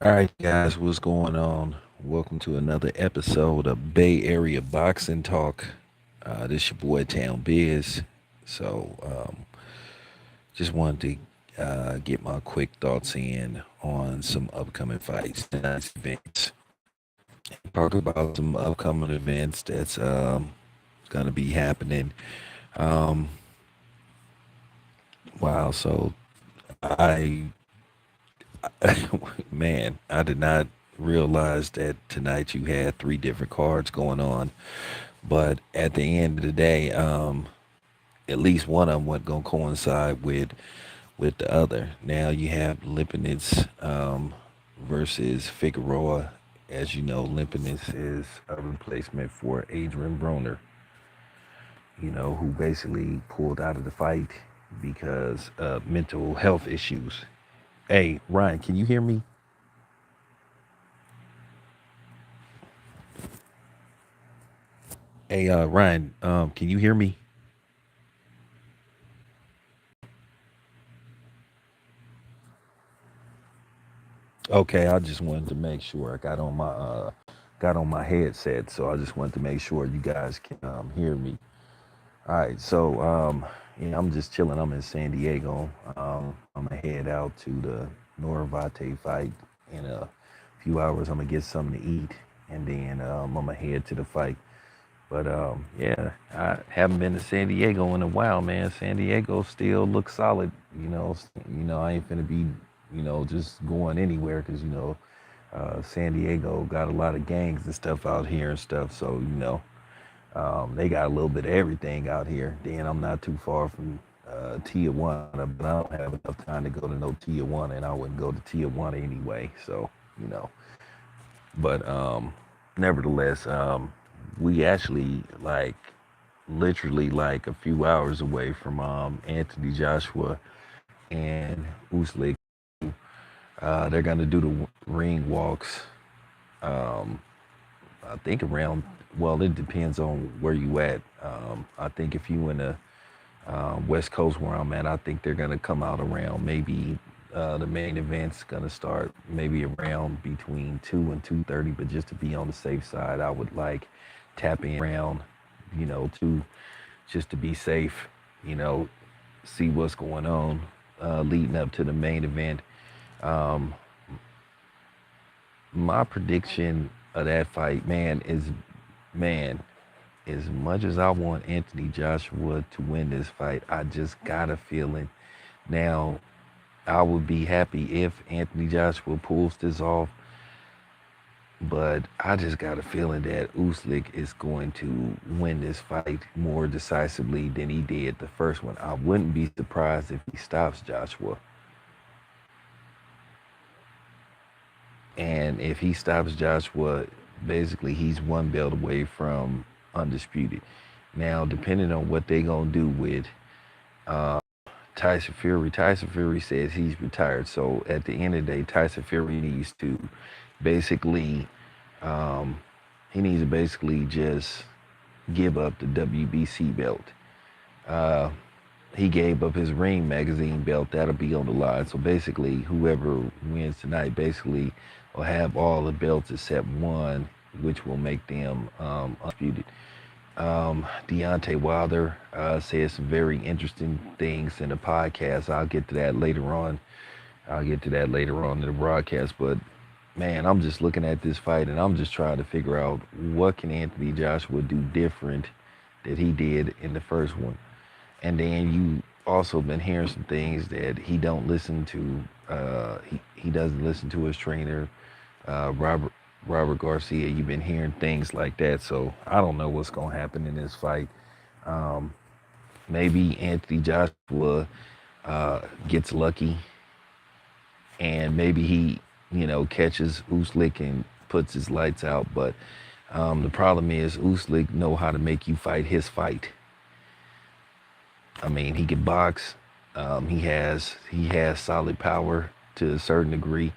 All right, guys, what's going on? Welcome to another episode of Bay Area Boxing Talk. This your boy Town Biz. So, just wanted to get my quick thoughts in on some upcoming fights, tonight's events. Talk about some upcoming events that's going to be happening. Um, wow, so I, man, I did not realize that tonight you had three different cards going on. But at the end of the day, at least one of them wasn't gonna coincide with the other. Now you have Lipinets versus Figueroa. As you know, Lipinets is a replacement for Adrian Broner. Who basically pulled out of the fight because of mental health issues. Hey, Ryan, can you hear me? Hey, Ryan, can you hear me? Okay, I just wanted to make sure I got on my headset, so I just wanted to make sure you guys can hear me. All right, so yeah, I'm just chilling. I'm in San Diego. I'm gonna head out to the Noravate fight in a few hours. I'm gonna get something to eat, and then I'm gonna head to the fight. But yeah, I haven't been to San Diego in a while, man. San Diego still looks solid. I ain't finna be, just going anywhere because San Diego got a lot of gangs and stuff out here and stuff. So they got a little bit of everything out here. Then I'm not too far from Tijuana, but I don't have enough time to go to no Tijuana, and I wouldn't go to Tijuana anyway. So you know, but nevertheless, we actually like literally like a few hours away from Anthony Joshua and Uslik. They're gonna do the ring walks. Um, I think around. Well, it depends on where you at. I think if you in the West Coast where I'm at, I think they're gonna come out around maybe the main event's gonna start maybe around between 2 and 2:30. But just to be on the safe side, I would like tap in around, two, just to be safe. You know, see what's going on leading up to the main event. Um, my prediction of that fight, man, as much as I want Anthony Joshua to win this fight, I just got a feeling. Now, I would be happy if Anthony Joshua pulls this off, but I just got a feeling that Uslik is going to win this fight more decisively than he did the first one. I wouldn't be surprised if he stops Joshua. And if he stops Joshua, basically he's one belt away from undisputed. Now, depending on what they gonna do with uh, Tyson Fury says he's retired. So at the end of the day, Tyson Fury needs to basically, um, he needs to basically just give up the WBC belt. Uh, he gave up his Ring magazine belt. That'll be on the line. So basically, whoever wins tonight basically will have all the belts except one, which will make them undisputed. Deontay Wilder said some very interesting things in the podcast. I'll get to that later on. I'll get to that later on in the broadcast. But man, I'm just looking at this fight and I'm just trying to figure out what can Anthony Joshua do different that he did in the first one. And then you also been hearing some things that he don't listen to. He doesn't listen to his trainer, Robert Garcia. You've been hearing things like that. So I don't know what's gonna happen in this fight. Um, Maybe Anthony Joshua gets lucky, and maybe he, catches Uslik and puts his lights out. But the problem is Uslik know how to make you fight his fight. I mean, he can box. He has solid power to a certain degree,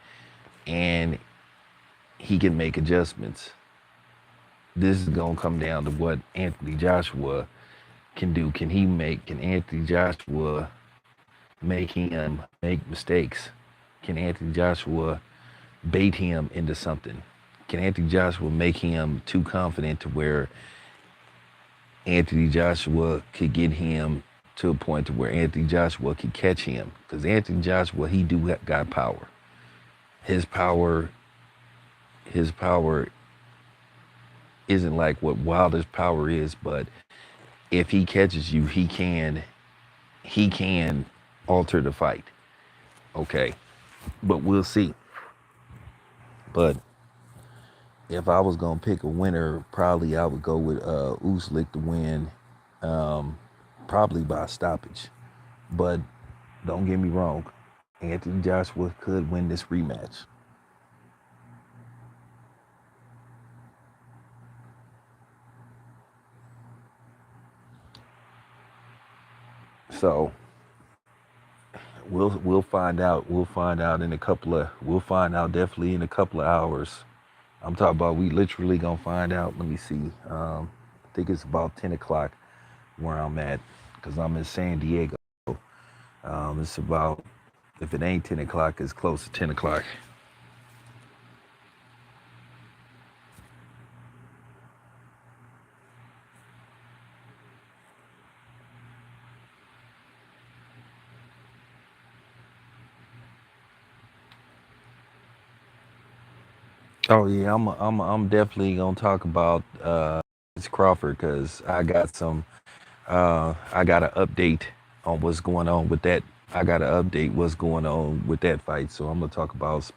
and he can make adjustments. This is gonna come down to what Anthony Joshua can do. Can Anthony Joshua make him make mistakes? Can Anthony Joshua bait him into something? Can Anthony Joshua make him too confident to where Anthony Joshua could get him to a point to where Anthony Joshua could catch him? Because Anthony Joshua, he do got power. His power, his power isn't like what Wilder's power is, but if he catches you, he can alter the fight. Okay, but we'll see. But if I was gonna pick a winner, probably I would go with Uslik to win, um, probably by stoppage. But don't get me wrong, Anthony Joshua could win this rematch. So we'll find out. We'll find out in a couple of. We'll find out definitely in a couple of hours. I'm talking about we literally gonna find out. Let me see. I think it's about 10 o'clock where I'm at because I'm in San Diego. It's about, if it ain't 10 o'clock, it's close to 10 o'clock. Oh yeah, I'm definitely gonna talk about Crawford because I got an update on what's going on with that. I got to update what's going on with that fight. So I'm gonna talk about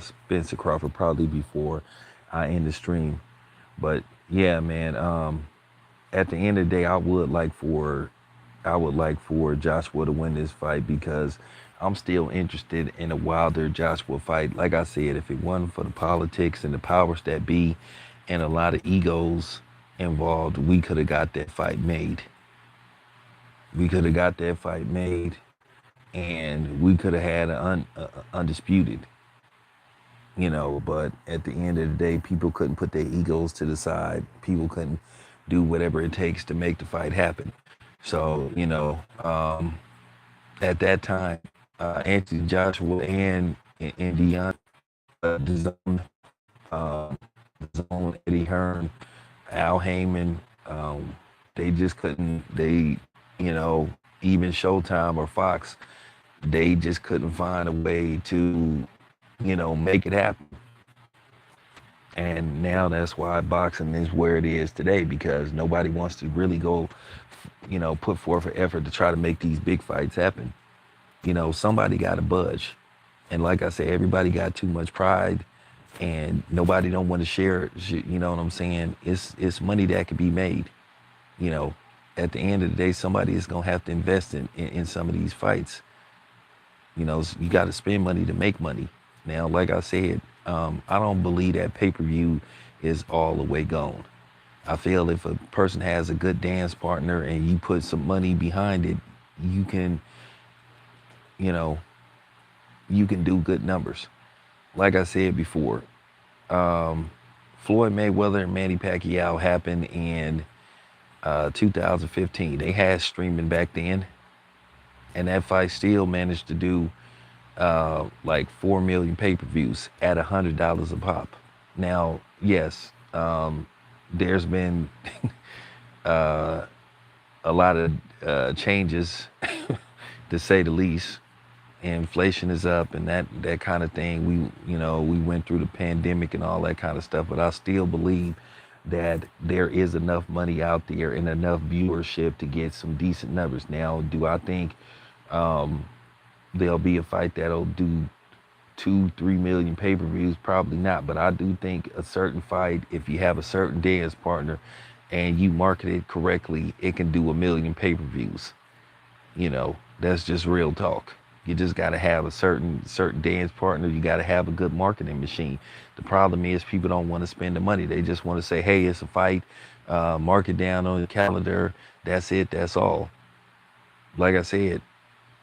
Spencer Crawford probably before I end the stream. But yeah, man. At the end of the day, I would like for Joshua to win this fight because I'm still interested in a Wilder Joshua fight. Like I said, if it wasn't for the politics and the powers that be and a lot of egos involved, we could have got that fight made. We could have got that fight made, and we could have had undisputed. But at the end of the day, people couldn't put their egos to the side. People couldn't do whatever it takes to make the fight happen. So, at that time, Anthony Joshua and Deon, DAZN, um, DAZN, Eddie Hearn, Al Heyman, they just couldn't. You know, even Showtime or Fox, they just couldn't find a way to, make it happen. And now that's why boxing is where it is today because nobody wants to really go, put forth an effort to try to make these big fights happen. Somebody got to budge. And like I said, everybody got too much pride and nobody don't want to share it. You know what I'm saying? It's money that could be made. You know, at the end of the day, somebody is going to have to invest in some of these fights. You got to spend money to make money. Now, like I said, I don't believe that pay-per-view is all the way gone. I feel if a person has a good dance partner and you put some money behind it, you can, you know, you can do good numbers. Like I said before, um, Floyd Mayweather and Manny Pacquiao happened in 2015. They had streaming back then, and that fight still managed to do like 4 million pay-per-views at $100 a pop. Now, yes, there's been uh, a lot of changes, to say the least. Inflation is up and that kind of thing. We went through the pandemic and all that kind of stuff, but I still believe that there is enough money out there and enough viewership to get some decent numbers. Now, do I think um, there'll be a fight that'll do 2-3 million pay-per-views? Probably not, but I do think a certain fight, if you have a certain dance partner and you market it correctly, it can do 1 million pay-per-views. That's just real talk. You just got to have a certain dance partner. You got to have a good marketing machine. The problem is people don't want to spend the money. They just want to say, hey, it's a fight, mark it down on the calendar. That's it. That's all. Like I said,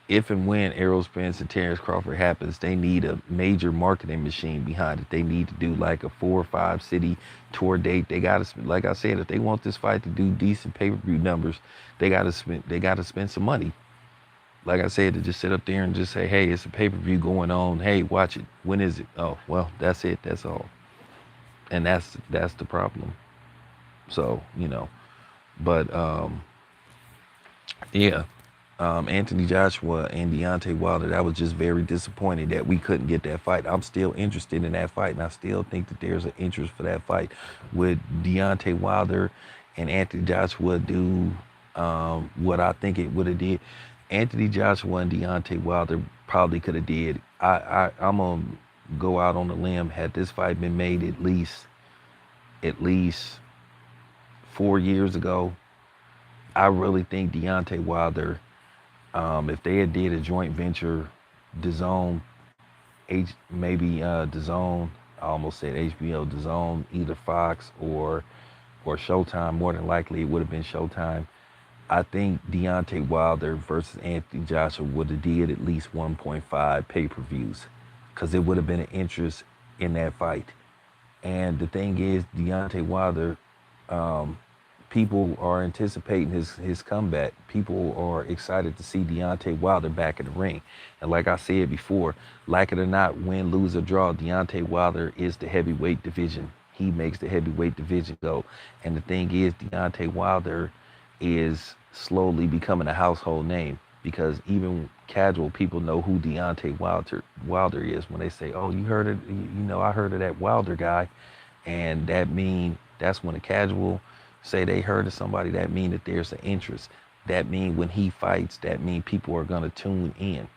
if and when Errol Spence and Terrence Crawford happens, they need a major marketing machine behind it. They need to do like a 4 or 5 city tour date. They got to, like I said, if they want this fight to do decent pay-per-view numbers, they got to spend some money. like I said, to just sit up there and just say, hey, it's a pay-per-view going on. Hey, watch it. When is it? Oh, well, that's it. That's all. And that's the problem. So, but yeah, Anthony Joshua and Deontay Wilder, that was just very disappointing that we couldn't get that fight. I'm still interested in that fight, and I still think that there's an interest for that fight. Would Deontay Wilder and Anthony Joshua do what I think it would have did? Anthony Joshua and Deontay Wilder probably could have did. I'm gonna go out on a limb. Had this fight been made at least 4 years ago, I really think Deontay Wilder, if they had did a joint venture, DAZN, maybe DAZN, I almost said HBO, DAZN, either Fox or Showtime. More than likely, it would have been Showtime. I think Deontay Wilder versus Anthony Joshua would have did at least 1.5 pay-per-views, because it would have been an interest in that fight. And the thing is, Deontay Wilder, um, people are anticipating his comeback. People are excited to see Deontay Wilder back in the ring. And like I said before, like it or not, win, lose, or draw, Deontay Wilder is the heavyweight division. He makes the heavyweight division go. And the thing is, Deontay Wilder is slowly becoming a household name, because even casual people know who Deontay Wilder is when they say, "Oh, you heard it? I heard of that Wilder guy," and that's when a casual say they heard of somebody. That mean that there's an interest. That mean when he fights, that mean people are gonna tune in.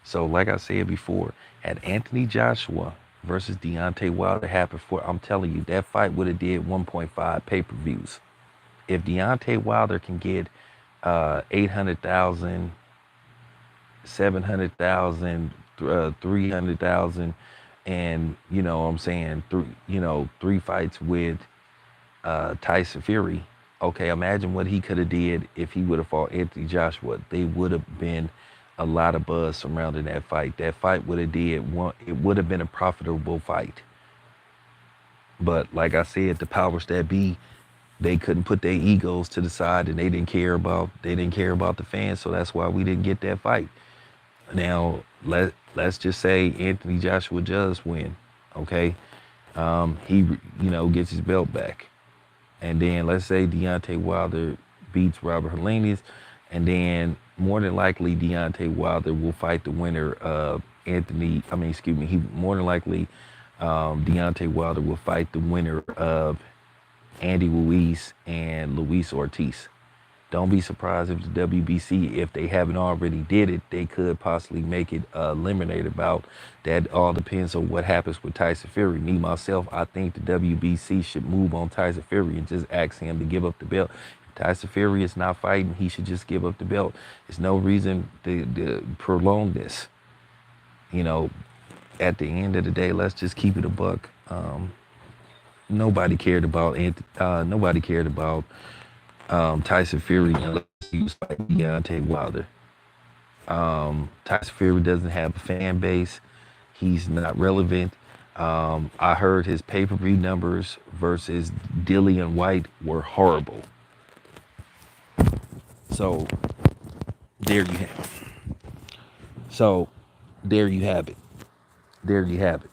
So, like I said before, had Anthony Joshua versus Deontay Wilder happened, I'm telling you, that fight would have did 1.5 pay-per-views. If Deontay Wilder can get 800,000, 700,000, 300,000, and what I'm saying, three fights with Tyson Fury. Okay, imagine what he could have did if he would have fought Anthony Joshua. They would have been a lot of buzz surrounding that fight. That fight would have did one. It would have been a profitable fight. But like I said, the powers that be, they couldn't put their egos to the side, and they didn't care about the fans. So that's why we didn't get that fight. Now let's just say Anthony Joshua does win. Okay, he gets his belt back. And then let's say Deontay Wilder beats Robert Helenius, and then more than likely Deontay Wilder will fight the winner of he more than likely Deontay Wilder will fight the winner of Andy Ruiz and Luis Ortiz. Don't be surprised if the WBC, if they haven't already did it, they could possibly make it a eliminator bout. That all depends on what happens with Tyson Fury. Me, myself, I think the WBC should move on Tyson Fury and just ask him to give up the belt. If Tyson Fury is not fighting, he should just give up the belt. There's no reason to prolong this. At the end of the day, let's just keep it a buck. Nobody cared about Tyson Fury unless he was fighting Deontay Wilder. Tyson Fury doesn't have a fan base. He's not relevant. I heard his pay-per-view numbers versus Dillian White were horrible. So there you have it. So there you have it. There you have it.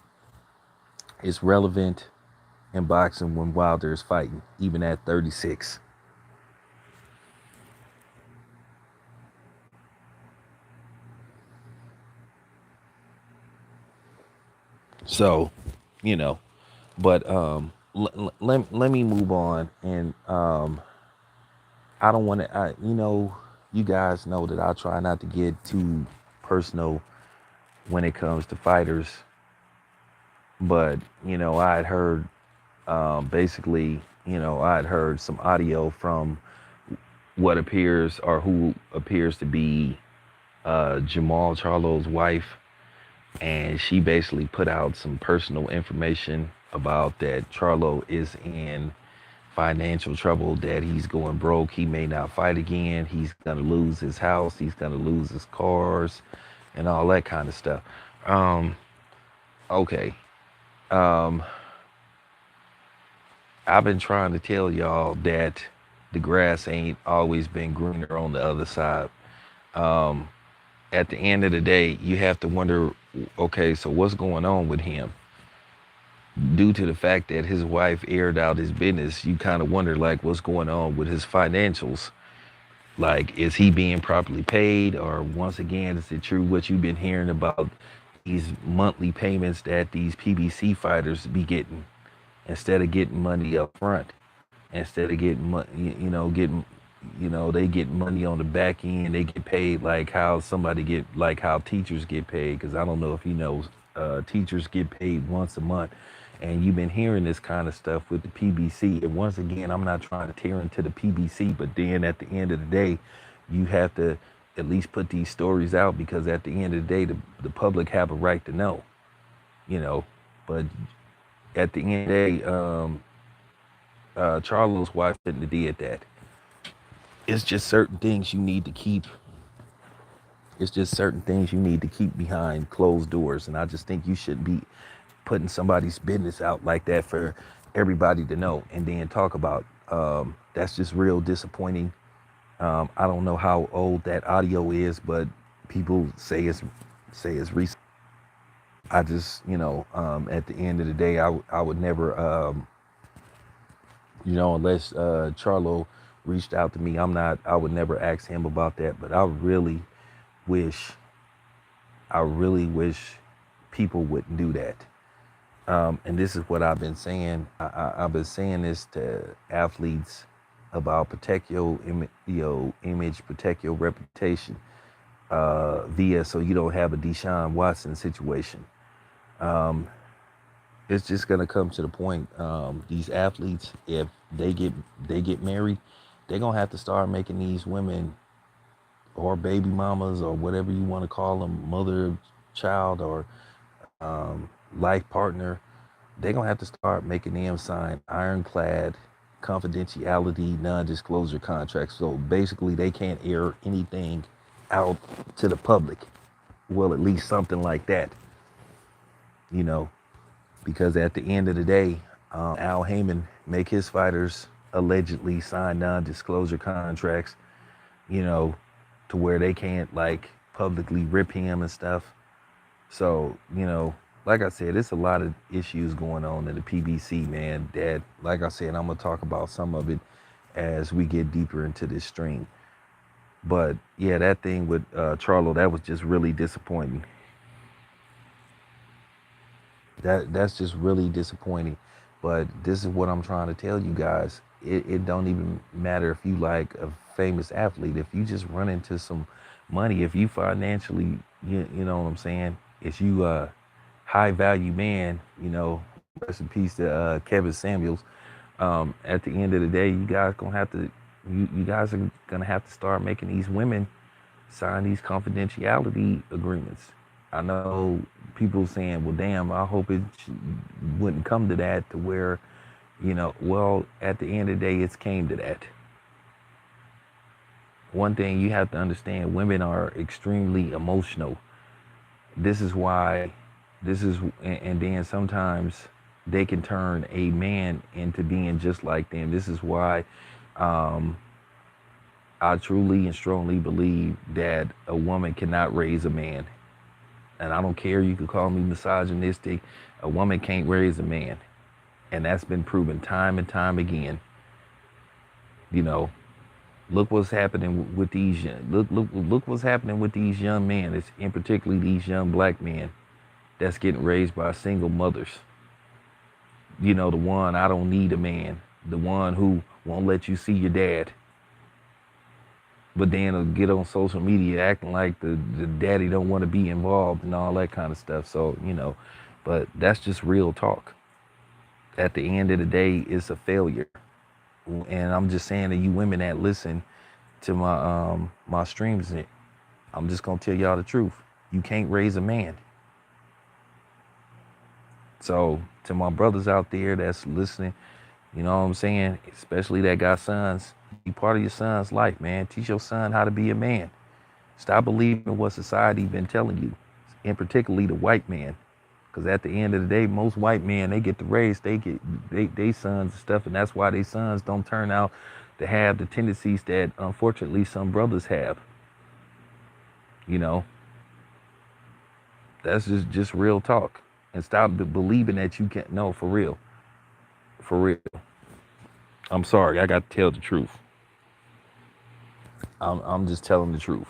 It's relevant in boxing when Wilder is fighting, even at 36. So, you know, but let me move on. And I don't want to, you guys know that I try not to get too personal when it comes to fighters. But, I had heard basically, I had heard some audio from what appears or who appears to be Jamal Charlo's wife. And she basically put out some personal information about that Charlo is in financial trouble, that he's going broke, he may not fight again, he's gonna lose his house, he's gonna lose his cars, and all that kind of stuff. Um, okay. Um, I've been trying to tell y'all that the grass ain't always been greener on the other side. Um, at the end of the day, you have to wonder, okay, so what's going on with him? Due to the fact that his wife aired out his business, you kind of wonder like what's going on with his financials. Like, is he being properly paid, or once again, is it true what you've been hearing about these monthly payments that these PBC fighters be getting instead of getting money up front, instead of getting money, getting, they get money on the back end. They get paid like how somebody get, like how teachers get paid. Because I don't know if you know, teachers get paid once a month. And you've been hearing this kind of stuff with the PBC. And once again, I'm not trying to tear into the PBC, but then at the end of the day, you have to at least put these stories out, because at the end of the day, the public have a right to know, you know. But at the end of the day, Charlo's wife shouldn't have did that. It's just certain things you need to keep. It's just certain things you need to keep behind closed doors, and I just think you shouldn't be putting somebody's business out like that for everybody to know and then talk about. That's just real disappointing. I don't know how old that audio is, but people say it's recent. I just, at the end of the day, I would never, unless Charlo reached out to me, I would never ask him about that. But wish, I really wish people wouldn't do that. And this is what I've been saying. I've been saying this to athletes about protect your image, protect your reputation, so you don't have a Deshaun Watson situation. It's just gonna come to the point. These athletes, if they get married, they're gonna have to start making these women or baby mamas or whatever you want to call them, mother, child, or life partner. They're gonna have to start making them sign ironclad confidentiality, non-disclosure contracts. So basically, they can't air anything out to the public. Well, at least something like that, you know, because at the end of the day, Al Heyman make his fighters allegedly sign non-disclosure contracts, you know, to where they can't like publicly rip him and stuff. So, like I said, it's a lot of issues going on in the PBC, man, that, like I said, I'm going to talk about some of it as we get deeper into this stream. But yeah, that thing with Charlo, that was just really disappointing. That's just really disappointing. But this is what I'm trying to tell you guys. It don't even matter if you like a famous athlete. If you just run into some money, if you financially, you know what I'm saying? If you high value man, rest in peace to Kevin Samuels. At the end of the day, you guys you guys are gonna have to start making these women sign these confidentiality agreements. I know people saying, well, damn, I hope it wouldn't come to that, to where, well, at the end of the day, it's came to that. One thing you have to understand, women are extremely emotional. This is why, and then sometimes they can turn a man into being just like them. This is why I truly and strongly believe that a woman cannot raise a man. And I don't care, you could call me misogynistic. A woman can't raise a man. And that's been proven time and time again. Look what's happening with these look what's happening with these young men. It's in particularly these young black men that's getting raised by single mothers. The one, I don't need a man. The one who won't let you see your dad. But then will get on social media acting like the daddy don't want to be involved and all that kind of stuff. So, but that's just real talk. At the end of the day, it's a failure. And I'm just saying to you women that listen to my streams, I'm just gonna tell y'all the truth. You can't raise a man. So to my brothers out there that's listening, you know what I'm saying, especially that got sons, be part of your son's life, man. Teach your son how to be a man. Stop believing what society been telling you, and particularly the white man. Because at the end of the day, most white men, they get the raise, they sons and stuff, and that's why they sons don't turn out to have the tendencies that unfortunately some brothers have. That's just real talk. And stop believing that you can't. No, for real, for real. I'm sorry, I got to tell the truth. I'm just telling the truth.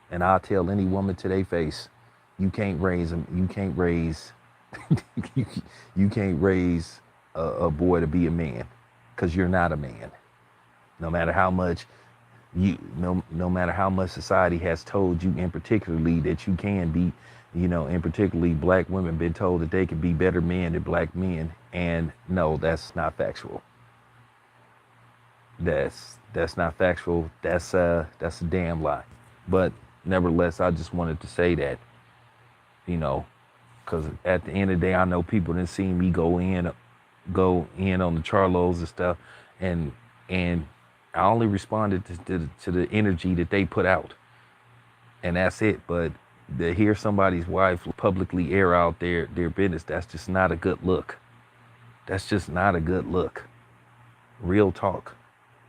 And I'll tell any woman to their face, you can't raise them. You can't raise, you, you can't raise a boy to be a man, because you're not a man. No matter how much no matter how much society has told you, in particularly that you can be, in particularly black women been told that they can be better men than black men, and no, that's not factual. That's not factual. That's a damn lie. But nevertheless, I just wanted to say that, you know, because at the end of the day, I know people didn't see me go in on the Charlos and stuff, and and I only responded to the energy that they put out, and that's it. But to hear somebody's wife publicly air out their business, that's just not a good look. That's just not a good look. Real talk.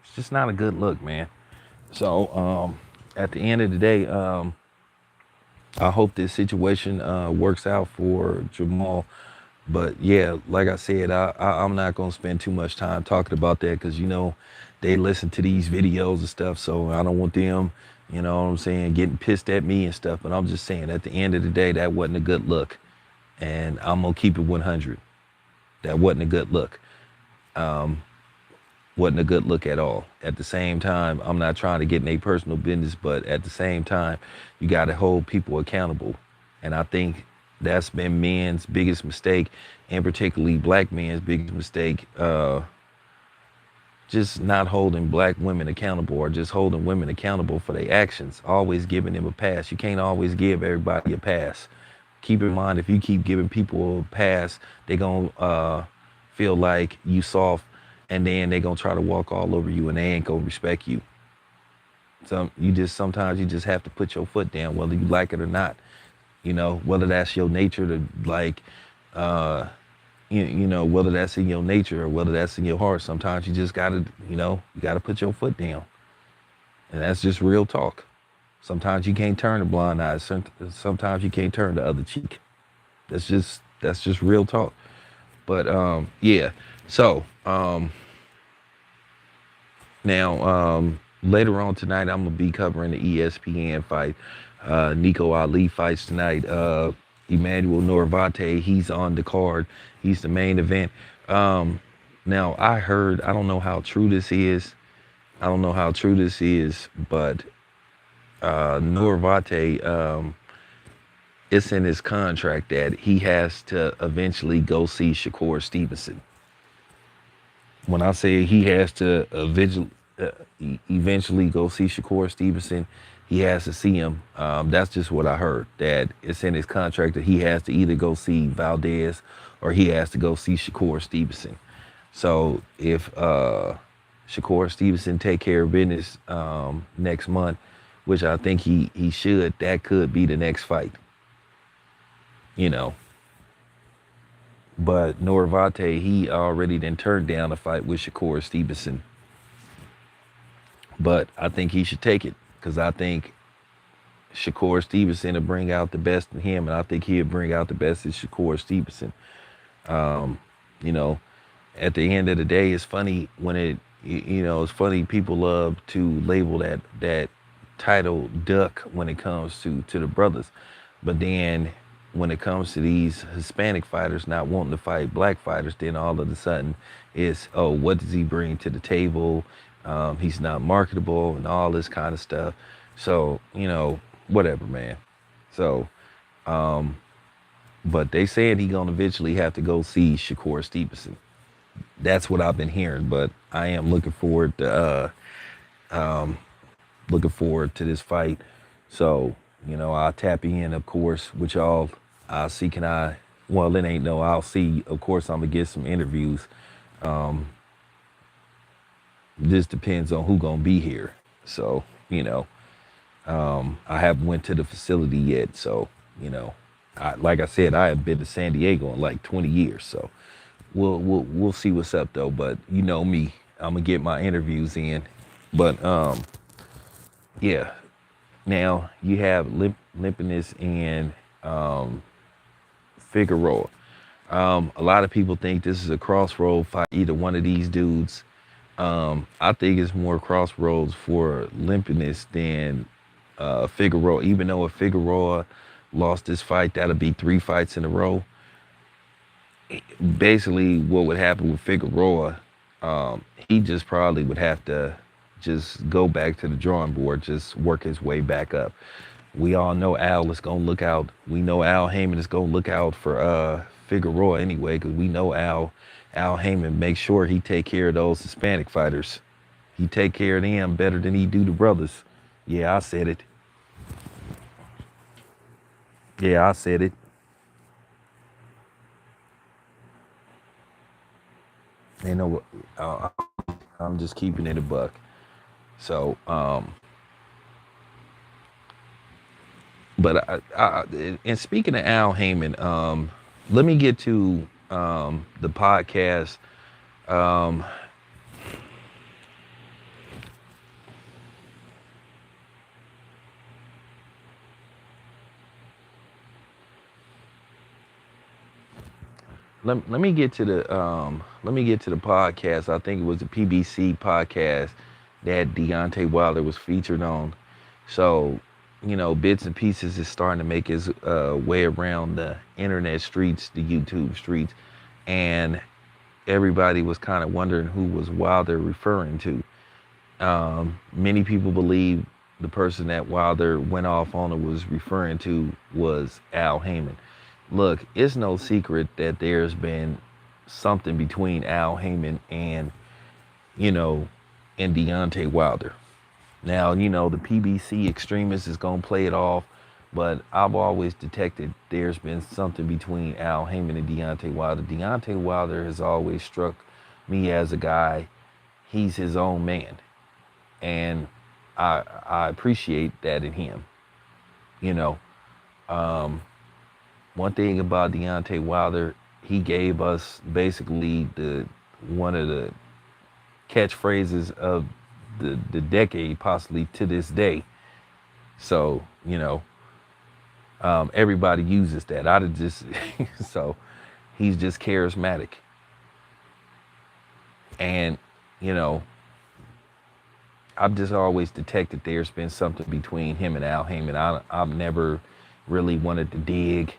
It's just not a good look, man. So at the end of the day, I hope this situation works out for Jamal. But yeah, like I said, I'm not gonna spend too much time talking about that, because they listen to these videos and stuff. So I don't want them, you know what I'm saying, getting pissed at me and stuff. But I'm just saying, at the end of the day, that wasn't a good look, and I'm gonna keep it 100. That wasn't a good look. Um, wasn't a good look at all. At the same time, I'm not trying to get in a personal business, but at the same time, you got to hold people accountable. And I think that's been men's biggest mistake, and particularly black men's biggest mistake, just not holding black women accountable, or just holding women accountable for their actions, always giving them a pass. You can't always give everybody a pass. Keep in mind, if you keep giving people a pass, they're going to feel like you soft, and then they're going to try to walk all over you, and they ain't going to respect you. Sometimes you just have to put your foot down, whether you like it or not. Whether that's your nature to like, whether that's in your nature or whether that's in your heart. Sometimes you just gotta, you gotta put your foot down, and that's just real talk. Sometimes you can't turn a blind eye. Sometimes you can't turn the other cheek. That's just real talk. But yeah. So now later on tonight, I'm gonna be covering the ESPN fight. Nico Ali fights tonight. Emmanuel Norvate, he's on the card. He's the main event. Now I don't know how true this is. I don't know how true this is, but Norvate, it's in his contract that he has to eventually go see Shakur Stevenson. When I say he has to eventually go see Shakur Stevenson, he has to see him. That's just what I heard. That it's in his contract that he has to either go see Valdez or he has to go see Shakur Stevenson. So if Shakur Stevenson take care of business next month, which I think he should, that could be the next fight. But Norvate, he already then turned down a fight with Shakur Stevenson. But I think he should take it, because I think Shakur Stevenson will bring out the best in him, and I think he'll bring out the best in Shakur Stevenson. You know, at the end of the day, it's funny when it's funny people love to label that title duck when it comes to the brothers, but then when it comes to these Hispanic fighters not wanting to fight black fighters, then all of a sudden it's, oh, what does he bring to the table? He's not marketable and all this kind of stuff. So, whatever, man. So, but they said he gonna eventually have to go see Shakur Stevenson. That's what I've been hearing, but I am looking forward to this fight. So, I'll tap in, of course, with y'all. I'll see, well, it ain't no, I'll see, of course, I'm gonna get some interviews. This depends on who gonna be here. So, I haven't went to the facility yet. So, like I said, I have been to San Diego in like 20 years. So we'll see what's up though. But you know me, I'm gonna get my interviews in. But yeah. Now you have Limpiness and Figueroa. A lot of people think this is a crossroad fight, either one of these dudes. I think it's more crossroads for Limpiness than Figueroa. Even though if Figueroa lost this fight, that'll be 3 fights in a row. Basically, what would happen with Figueroa, he just probably would have to just go back to the drawing board, just work his way back up. We all know Al is gonna look out. We know Al Heyman is gonna look out for Figueroa anyway, because we know Al Heyman makes sure he take care of those Hispanic fighters. He take care of them better than he do the brothers. Yeah, I said it. Yeah, I said it. You know what? I'm just keeping it a buck. So, but and speaking of Al Heyman, let me get to the podcast. Um, let me get to the podcast. I think it was the PBC podcast that Deontay Wilder was featured on. So, bits and pieces is starting to make its way around the internet streets, the YouTube streets, and everybody was kind of wondering who was Wilder referring to. Many people believe the person that Wilder went off on or was referring to was Al Heyman. Look, it's no secret that there's been something between Al Heyman you know, and Deontay Wilder. Now, the PBC extremist is going to play it off, but I've always detected there's been something between Al Heyman and Deontay Wilder. Deontay Wilder has always struck me as a guy, he's his own man. And I appreciate that in him. You know, um, one thing about Deontay Wilder, he gave us basically the one of the catchphrases of the decade, possibly to this day. So, everybody uses that. I just so he's just charismatic, and you know, I've just always detected there's been something between him and Al Heyman. I've never really wanted to dig.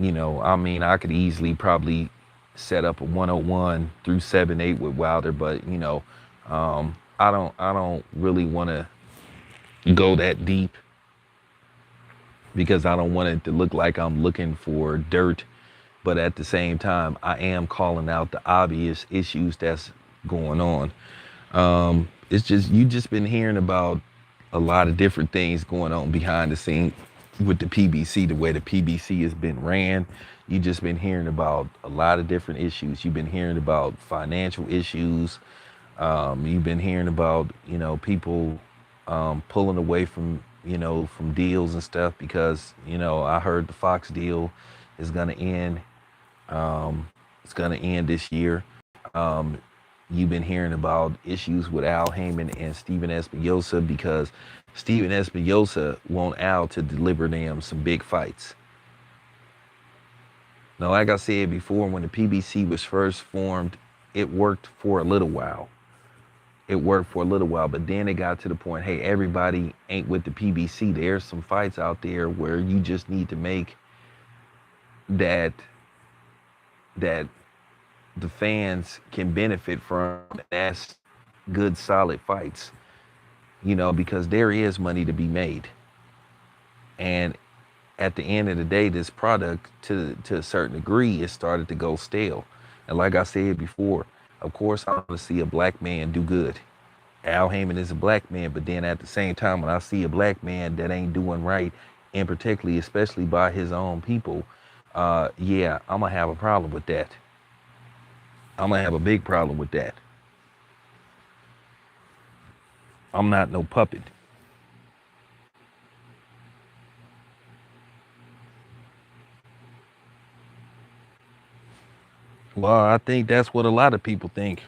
I mean, I could easily probably set up a 101 through 7-8 with Wilder, but I don't really want to go that deep because I don't want it to look like I'm looking for dirt. But at the same time, I am calling out the obvious issues that's going on. It's just you just been hearing about a lot of different things going on behind the scenes with the PBC, the way the PBC has been ran. You just been hearing about a lot of different issues. You've been hearing about financial issues. You've been hearing about people pulling away from deals and stuff because I heard the Fox deal is gonna end. It's gonna end this year. Um, you've been hearing about issues with Al Heyman and Steven Espinosa because Steven Espinosa want Al to deliver them some big fights. Now, like I said before, when the PBC was first formed, it worked for a little while. It worked for a little while, but then it got to the point, hey, everybody ain't with the PBC. There's some fights out there where you just need to make that that the fans can benefit from. That's good, solid fights, because there is money to be made. And at the end of the day, this product, to a certain degree, it started to go stale. And like I said before, of course, I want to see a black man do good. Al Heyman is a black man, but then at the same time, when I see a black man that ain't doing right, and particularly, especially by his own people, yeah, I'm gonna have a problem with that. I'm gonna have a big problem with that. I'm not no puppet. Well, I think that's what a lot of people think.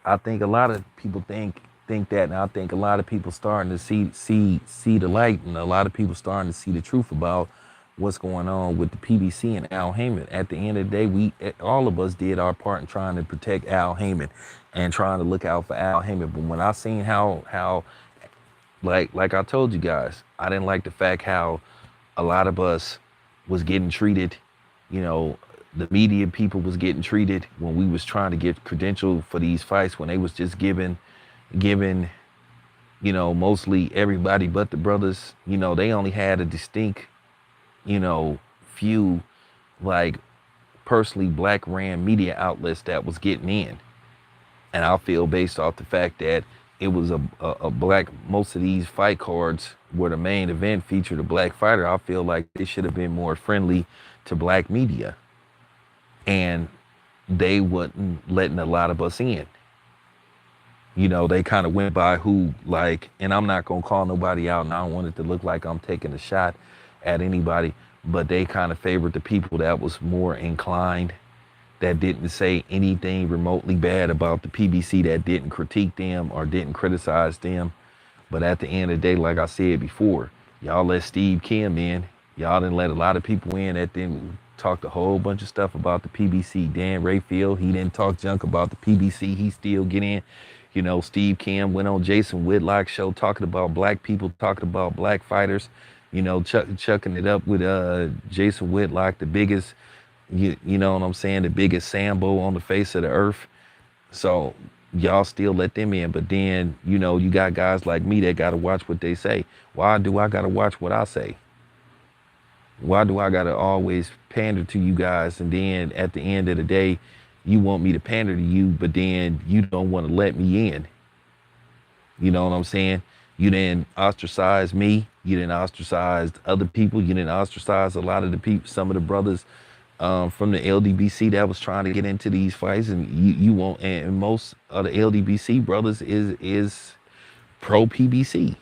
I think a lot of people think think that, and I think a lot of people starting to see the light, and a lot of people starting to see the truth about what's going on with the PBC and Al Heyman. At the end of the day, all of us did our part in trying to protect Al Heyman and trying to look out for Al Heyman. But when I seen how like I told you guys, I didn't like the fact how a lot of us was getting treated, you know, the media people was getting treated when we was trying to get credential for these fights, when they was just giving, you know, mostly everybody but the brothers, you know, they only had a distinct, you know, few like personally black ran media outlets that was getting in. And I feel based off the fact that it was a black, most of these fight cards where the main event featured a black fighter, I feel like they should have been more friendly to black media. And they wasn't letting a lot of us in. You know, they kind of went by who, like, and I'm not going to call nobody out, and I don't want it to look like I'm taking a shot at anybody, but they kind of favored the people that was more inclined, that didn't say anything remotely bad about the PBC, that didn't critique them or didn't criticize them. But at the end of the day, like I said before, y'all let Steve Kim in. Y'all didn't let a lot of people in that didn't talk a whole bunch of stuff about the PBC. Dan Rayfield, he didn't talk junk about the PBC. He still get in. You know, Steve Kim went on Jason Whitlock's show talking about black people, talking about black fighters, you know, chucking it up with Jason Whitlock, the biggest, you know what I'm saying, the biggest Sambo on the face of the earth. So y'all still let them in, but then, you know, you got guys like me that got to watch what they say. Why do I got to watch what I say? Why do I got to always pander to you guys, and then at the end of the day, you want me to pander to you, but then you don't want to let me in? You know what I'm saying? You didn't ostracize me. You didn't ostracize other people. You didn't ostracize a lot of the people, some of the brothers from the LDBC that was trying to get into these fights. And you won't, and most of the LDBC brothers is pro PBC.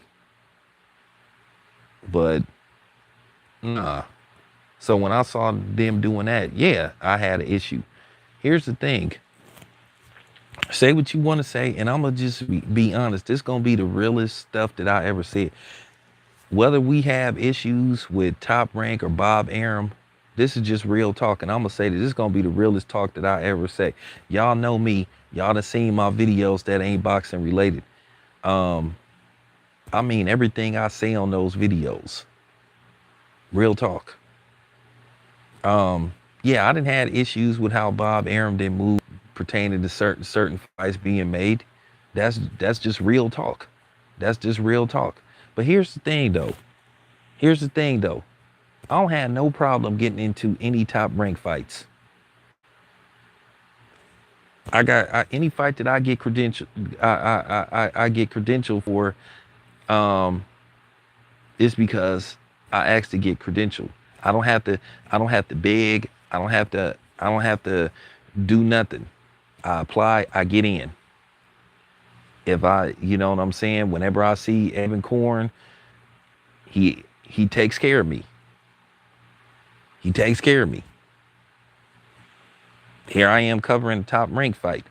But nah. So when I saw them doing that, yeah, I had an issue. Here's the thing. Say what you want to say, and I'm going to just be honest. This going to be the realest stuff that I ever said. Whether we have issues with Top Rank or Bob Arum, this is just real talk. And I'm going to say that this is going to be the realest talk that I ever say. Y'all know me. Y'all done seen my videos that ain't boxing related. I mean everything I say on those videos. Real talk. Yeah, I done had issues with how Bob Arum did move pertaining to certain fights being made. That's just real talk. That's just real talk. But here's the thing though. I don't have no problem getting into any Top Rank fights. Any fight that I get credential, I get credential for, is because I asked to get credential. I don't have to beg. I don't have to do nothing. I apply, I get in. If you know what I'm saying? Whenever I see Evan Korn, he takes care of me. He takes care of me. Here I am covering a Top Rank fight.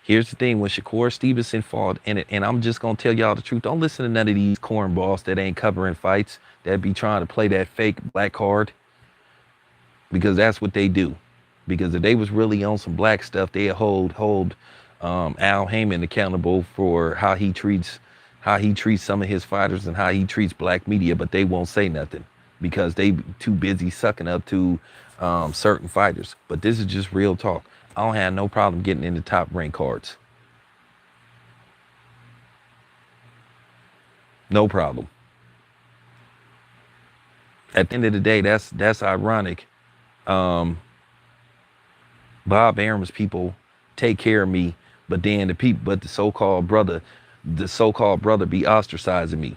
Here's the thing, when Shakur Stevenson fought, and I'm just gonna tell y'all the truth, don't listen to none of these cornballs that ain't covering fights, that be trying to play that fake black card, because that's what they do. Because if they was really on some black stuff, they'd hold Al Heyman accountable for how he treats some of his fighters and how he treats black media, but they won't say nothing because they too busy sucking up to certain fighters. But this is just real talk. I don't have no problem getting into Top Rank cards. No problem. At the end of the day, that's ironic. Bob Arum's people take care of me, but then the so-called brother be ostracizing me.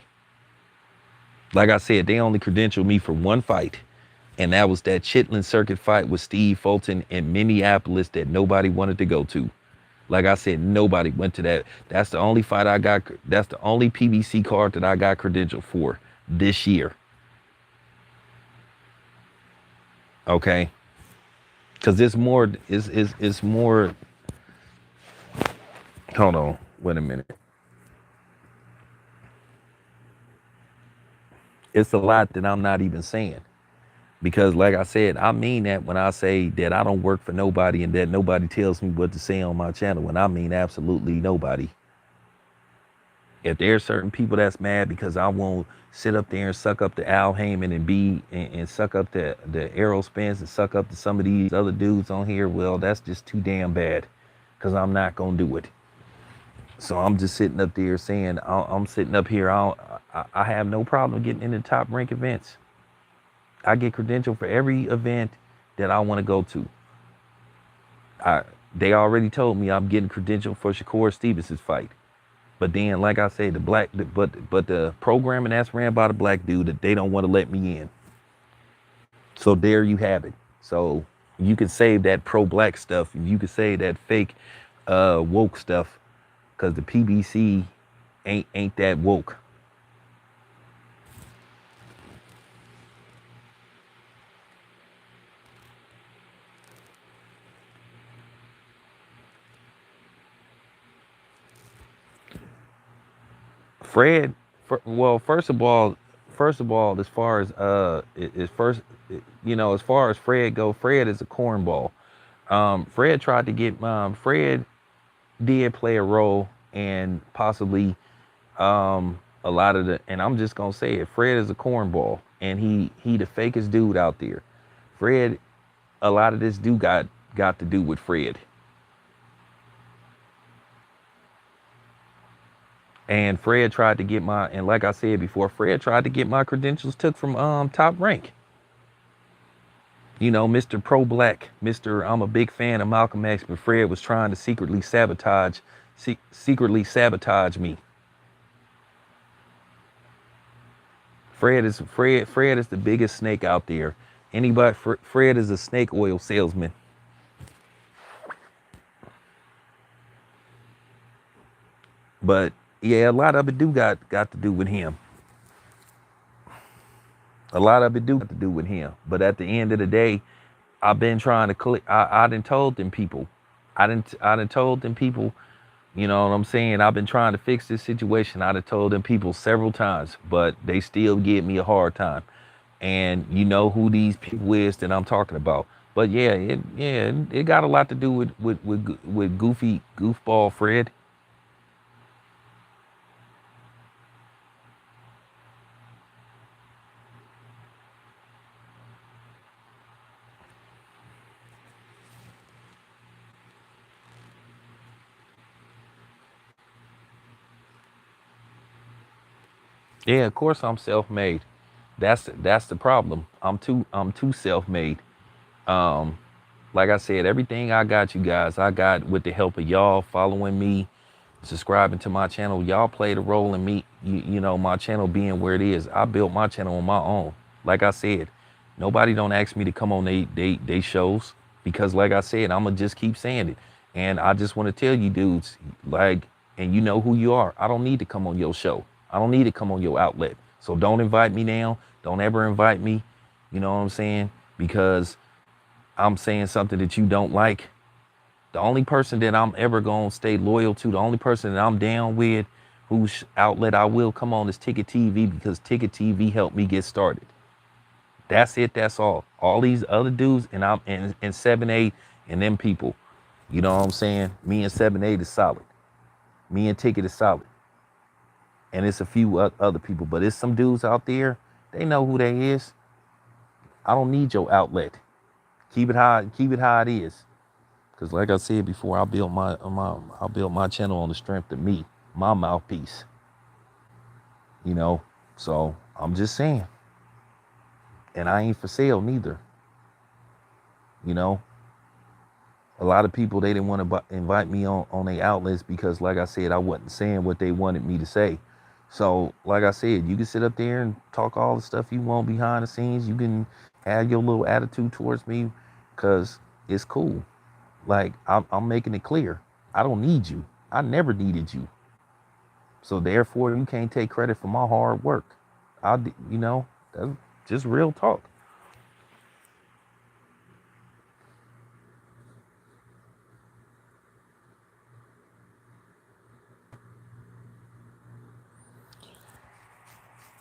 Like I said, they only credentialed me for one fight, and that was that Chitlin Circuit fight with Steve Fulton in Minneapolis that nobody wanted to go to. Like I said, nobody went to that. That's the only fight I got. That's the only PBC card that I got credentialed for this year. Okay. Because it's more. Hold on. Wait a minute. It's a lot that I'm not even saying. Because, like I said, I mean that when I say that I don't work for nobody and that nobody tells me what to say on my channel, and I mean absolutely nobody. If there's certain people that's mad because I won't sit up there and suck up to Al Heyman and and suck up the Errol Spence and suck up to some of these other dudes on here, well, that's just too damn bad. Cause I'm not gonna do it. So I'm just sitting up there saying I'm sitting up here. I have no problem getting into top rank events. I get credentialed for every event that I want to go to. I They already told me I'm getting credentialed for Shakur Stevens' fight. But then, like I say, but the programming that's ran by the black dude that they don't want to let me in. So there you have it. So you can save that pro-black stuff. You can save that fake woke stuff, because the PBC ain't that woke. Fred, well, first of all, as far as as far as Fred go, Fred is a cornball. Fred tried to get Fred did play a role and possibly a lot of the, and I'm just gonna say it, Fred is a cornball and he the fakest dude out there. Fred, a lot of this do got to do with Fred. And Fred tried to get my, and like I said before, Fred tried to get my credentials took from Top Rank. Mr. Pro Black, Mr. I'm a big fan of Malcolm X, but Fred was trying to secretly sabotage me. Fred is the biggest snake out there. Fred is a snake oil salesman. But yeah, a lot of it do got to do with him. A lot of it do got to do with him. But at the end of the day, I've been trying to click. I done told them people. I done told them people. You know what I'm saying? I've been trying to fix this situation. I done told them people several times, but they still give me a hard time. And you know who these people is that I'm talking about. But yeah, it got a lot to do with goofball Fred. Yeah, of course I'm self-made. That's the problem. I'm too self-made. Um, like I said, everything I got, you guys, I got with the help of y'all following me, subscribing to my channel. Y'all played a role in me, my channel being where it is. I built my channel on my own. Like I said, nobody don't ask me to come on they shows, because like I said, I'ma just keep saying it. And I just want to tell you dudes, like, and you know who you are. I don't need to come on your show. I don't need to come on your outlet. So don't invite me now. Don't ever invite me. You know what I'm saying? Because I'm saying something that you don't like. The only person that I'm ever gonna stay loyal to, the only person that I'm down with, whose outlet I will come on, is Ticket TV, because Ticket TV helped me get started. That's it. That's all. All these other dudes and 7-8 and them people, you know what I'm saying? Me and 7-8 is solid. Me and Ticket is solid. And it's a few other people, but it's some dudes out there. They know who they is. I don't need your outlet. Keep it high. Keep it how it is. Cause like I said before, I built my channel on the strength of me, my mouthpiece. You know, so I'm just saying, and I ain't for sale neither. You know, a lot of people, they didn't want to invite me on their outlets because, like I said, I wasn't saying what they wanted me to say. So, like I said, you can sit up there and talk all the stuff you want behind the scenes. You can have your little attitude towards me, cause it's cool. Like I'm making it clear, I don't need you. I never needed you. So therefore, you can't take credit for my hard work. That's just real talk.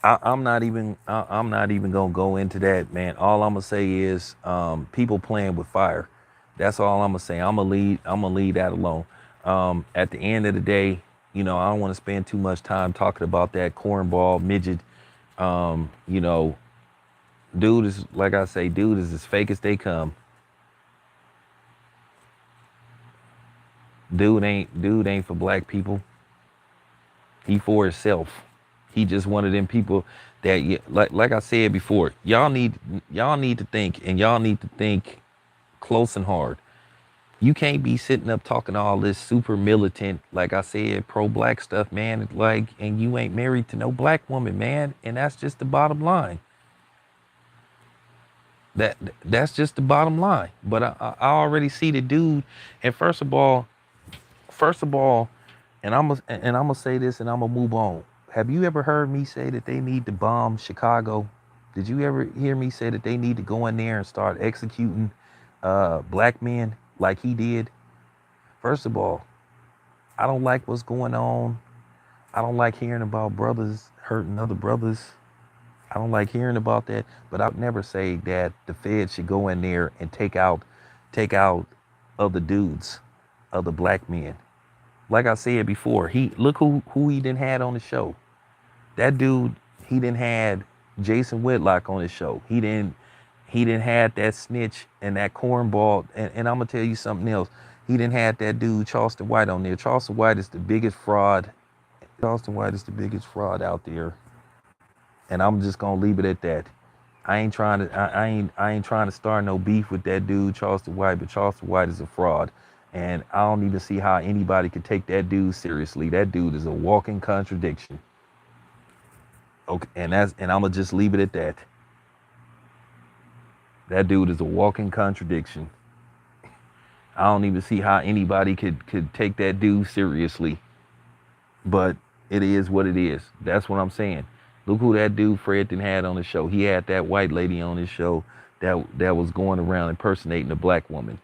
I'm not even gonna go into that, man. All I'm gonna say is people playing with fire. That's all I'm gonna say. I'm gonna leave that alone. At the end of the day, I don't want to spend too much time talking about that cornball midget. You know, dude is, like I say, dude is as fake as they come. Dude ain't for black people. He for himself. He just one of them people that, like I said before, y'all need to think, and y'all need to think close and hard. You can't be sitting up talking all this super militant, like I said, pro black stuff, man. Like, and you ain't married to no black woman, man. And that's just the bottom line. That's just the bottom line. But I already see the dude. And first of all, and I'm gonna say this, and I'm gonna move on. Have you ever heard me say that they need to bomb Chicago? Did you ever hear me say that they need to go in there and start executing black men like he did? First of all, I don't like what's going on. I don't like hearing about brothers hurting other brothers. I don't like hearing about that. But I'd never say that the Fed should go in there and take out other dudes, other black men. Like I said before, he look who he didn't had on the show. That dude, he didn't had Jason Whitlock on his show. He didn't had that snitch and that cornball. And I'm gonna tell you something else. He didn't had that dude Charleston White on there. Charleston White is the biggest fraud. Charleston White is the biggest fraud out there. And I'm just gonna leave it at that. I ain't trying to start no beef with that dude Charleston White, but Charleston White is a fraud. And I don't even see how anybody could take that dude seriously. That dude is a walking contradiction. Okay, and I'm gonna just leave it at that. That dude is a walking contradiction. I don't even see how anybody could take that dude seriously. But it is what it is. That's what I'm saying. Look who that dude Fredden had on the show. He had that white lady on his show that was going around impersonating a black woman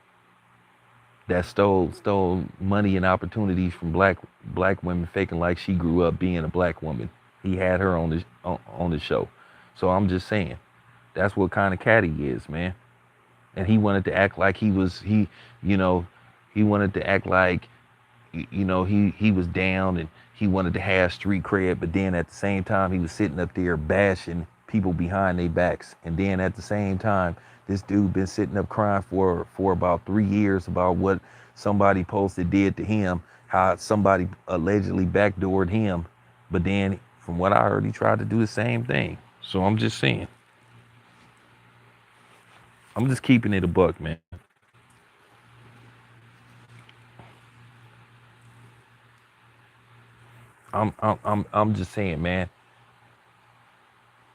that stole money and opportunities from black women, faking like she grew up being a black woman. He had her on the show. So I'm just saying, that's what kind of cat he is, man. And he wanted to act like you know, he wanted to act like he was down, and he wanted to have street cred, but then at the same time he was sitting up there bashing people behind their backs. And then at the same time, this dude been sitting up crying for about 3 years about what somebody posted did to him, how somebody allegedly backdoored him. But then from what I heard, he tried to do the same thing. So I'm just saying, I'm just keeping it a buck, man. I'm just saying, man.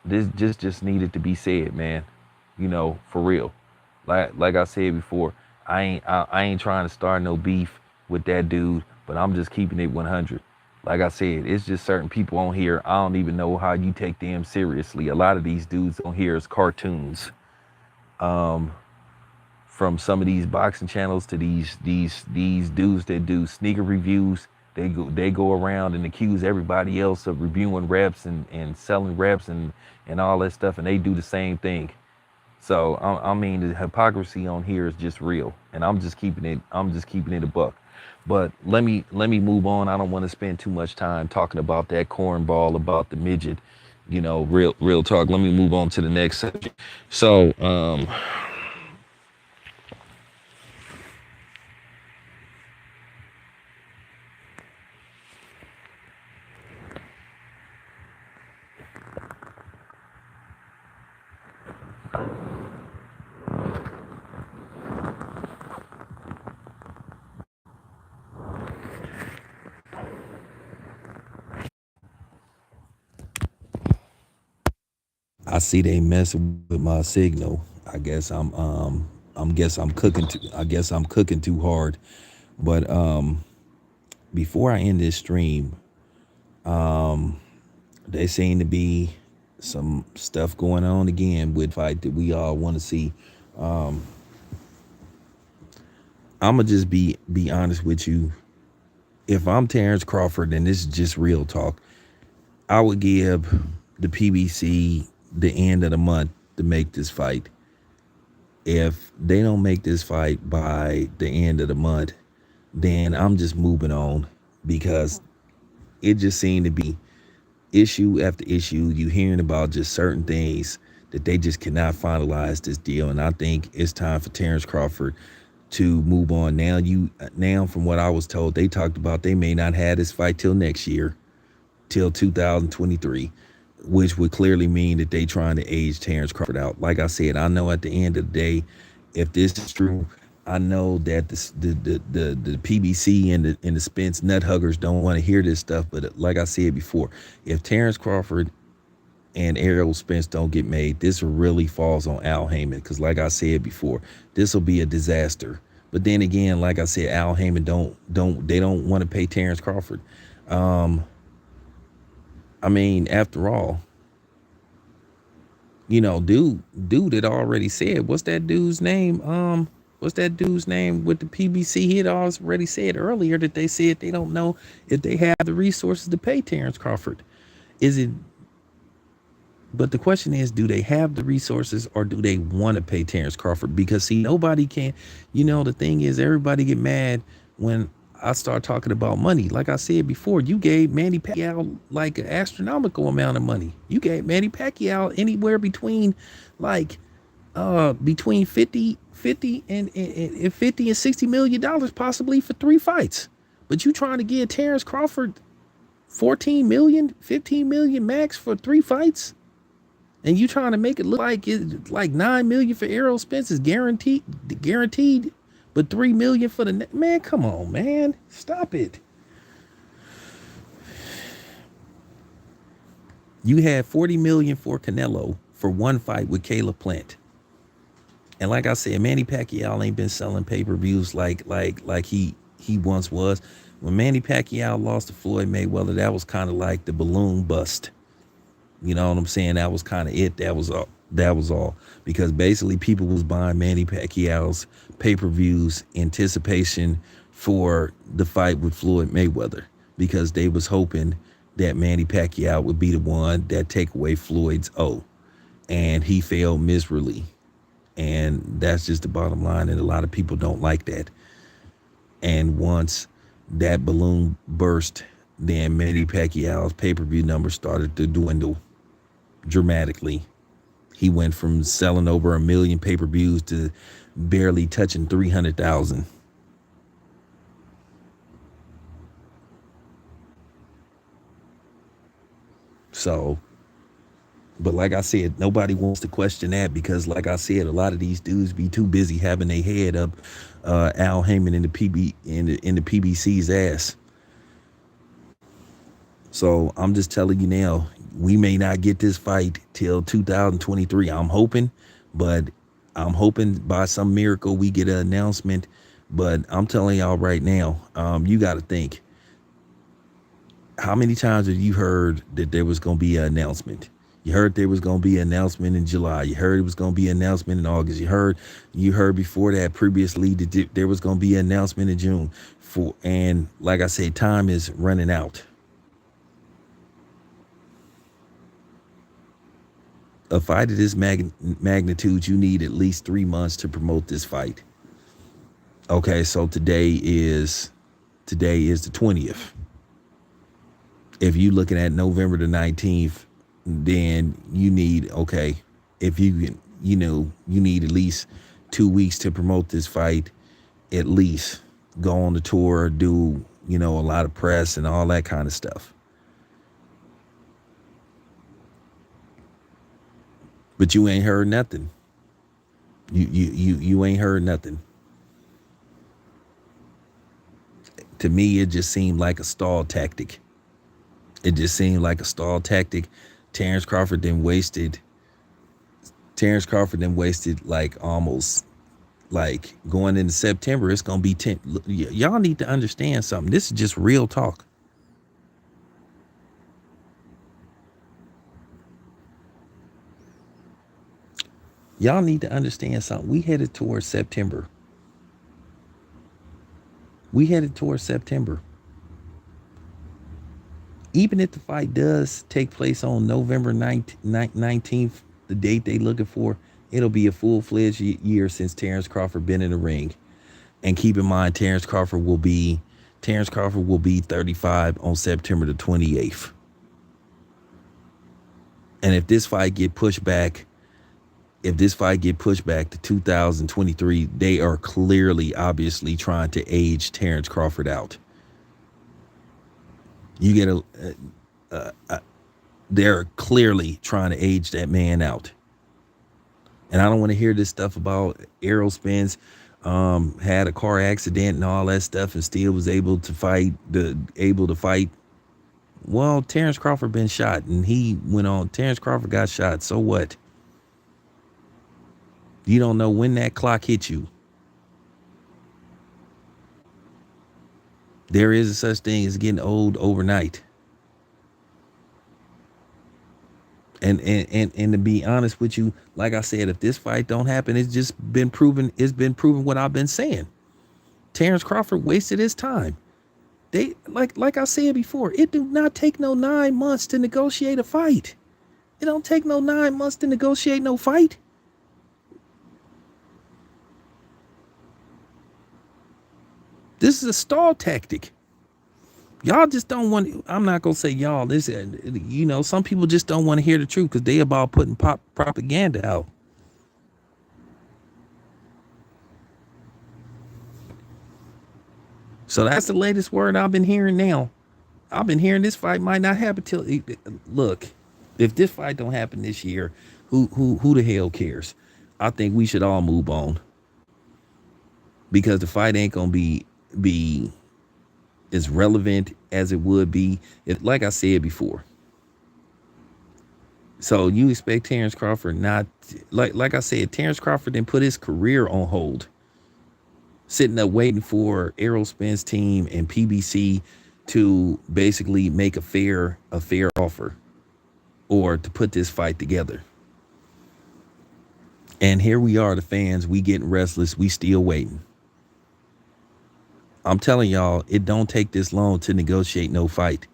This just needed to be said, man. For real. Like I said before, I ain't trying to start no beef with that dude, but I'm just keeping it 100. Like I said, it's just certain people on here. I don't even know how you take them seriously. A lot of these dudes on here is cartoons. Um, from some of these boxing channels to these dudes that do sneaker reviews. They go around and accuse everybody else of reviewing reps and selling reps and all that stuff, and they do the same thing. So I mean, the hypocrisy on here is just real, and I'm just keeping it a buck. But let me move on. I don't want to spend too much time talking about that cornball about the midget. Real talk. Let me move on to the next subject. So I see they messing with my signal. I guess I'm cooking too hard. But before I end this stream, there seem to be some stuff going on again with fight that we all want to see. I'ma just be honest with you. If I'm Terrence Crawford, and this is just real talk, I would give the PBC the end of the month to make this fight. If they don't make this fight by the end of the month, then I'm just moving on because it just seemed to be issue after issue. You hearing about just certain things that they just cannot finalize this deal. And I think it's time for Terrence Crawford to move on. Now from what I was told, they talked about they may not have this fight till next year, till 2023, which would clearly mean that they trying to age Terrence Crawford out. Like I said, I know at the end of the day, if this is true, I know that the PBC and the Spence nut huggers don't want to hear this stuff. But like I said before, if Terrence Crawford and Errol Spence don't get made, this really falls on Al Haymon. Because like I said before, this will be a disaster. But then again, like I said, Al Haymon don't want to pay Terrence Crawford. I mean, after all, dude had already said, what's that dude's name? What's that dude's name with the PBC? He had already said earlier that they said they don't know if they have the resources to pay Terrence Crawford. But the question is, do they have the resources or do they want to pay Terrence Crawford? Because see, nobody can, the thing is, everybody get mad when I start talking about money. Like I said before, you gave Manny Pacquiao like an astronomical amount of money. You gave Manny Pacquiao anywhere between between 50 and $50 and $60 million possibly for 3 fights. But you trying to give Terrence Crawford 14 million, 15 million max for 3 fights? And you trying to make it look like it's like 9 million for Errol Spence is guaranteed, but 3 million for the man. Come on, man, stop it. You had 40 million for Canelo for 1 fight with Caleb Plant. And like I said, Manny Pacquiao ain't been selling pay-per-views like he once was. When Manny Pacquiao lost to Floyd Mayweather, that was kind of like the balloon bust. You know what I'm saying? That was kind of it. That was all. Because basically people was buying Manny Pacquiao's pay-per-views anticipation for the fight with Floyd Mayweather, because they was hoping that Manny Pacquiao would be the one that take away Floyd's O. And he failed miserably. And that's just the bottom line. And a lot of people don't like that. And once that balloon burst, then Manny Pacquiao's pay-per-view numbers started to dwindle dramatically. He went from selling over 1 million pay-per-views to barely touching 300,000. So, but like I said, nobody wants to question that, because like I said, a lot of these dudes be too busy having their head up Al Haymon in the PBC's ass. So I'm just telling you now, we may not get this fight till 2023. I'm hoping, but I'm hoping by some miracle we get an announcement. But I'm telling y'all right now, you got to think, how many times have you heard that there was going to be an announcement? You heard there was going to be an announcement in July. You heard it was going to be an announcement in August. You heard before that previously that there was going to be an announcement in June. And like I said, time is running out. A fight of this magnitude, you need at least 3 months to promote this fight. Okay, so today is the 20th. If you're looking at November the 19th, then you need, if you need at least 2 weeks to promote this fight, at least go on the tour, do, a lot of press and all that kind of stuff. But you ain't heard nothing. You ain't heard nothing. To me, it just seemed like a stall tactic. Terrence Crawford then wasted like almost like going into September. It's going to be 10. Y'all need to understand something. This is just real talk. Y'all need to understand something. We headed towards September. Even if the fight does take place on November 19th, the date they looking for, it'll be a full-fledged year since Terrence Crawford been in the ring. And keep in mind, Terrence Crawford will be 35 on September the 28th. And if this fight get pushed back to 2023, they are clearly, obviously trying to age Terrence Crawford out. You get they're clearly trying to age that man out. And I don't want to hear this stuff about Errol Spence had a car accident and all that stuff and still was able to fight. Well, Terrence Crawford been shot and he went on. Terrence Crawford got shot. So what? You don't know when that clock hit you. There is a such thing as getting old overnight. And to be honest with you, like I said, if this fight don't happen, it's just been proven. It's been proven what I've been saying. Terrence Crawford wasted his time. They like I said before, it do not take no 9 months to negotiate a fight. It don't take no 9 months to negotiate no fight. This is a stall tactic. Y'all just don't want. I'm not gonna say y'all. This, some people just don't want to hear the truth because they about putting propaganda out. So that's the latest word I've been hearing now. I've been hearing this fight might not happen till. Look, if this fight don't happen this year, who the hell cares? I think we should all move on because the fight ain't gonna be as relevant as it would be if, like I said before. So you expect Terrence Crawford not like I said, Terrence Crawford didn't put his career on hold, sitting up waiting for Errol Spence team and PBC to basically make a fair offer or to put this fight together. And here we are, the fans, we getting restless, we still waiting. I'm telling y'all, it don't take this long to negotiate no fight.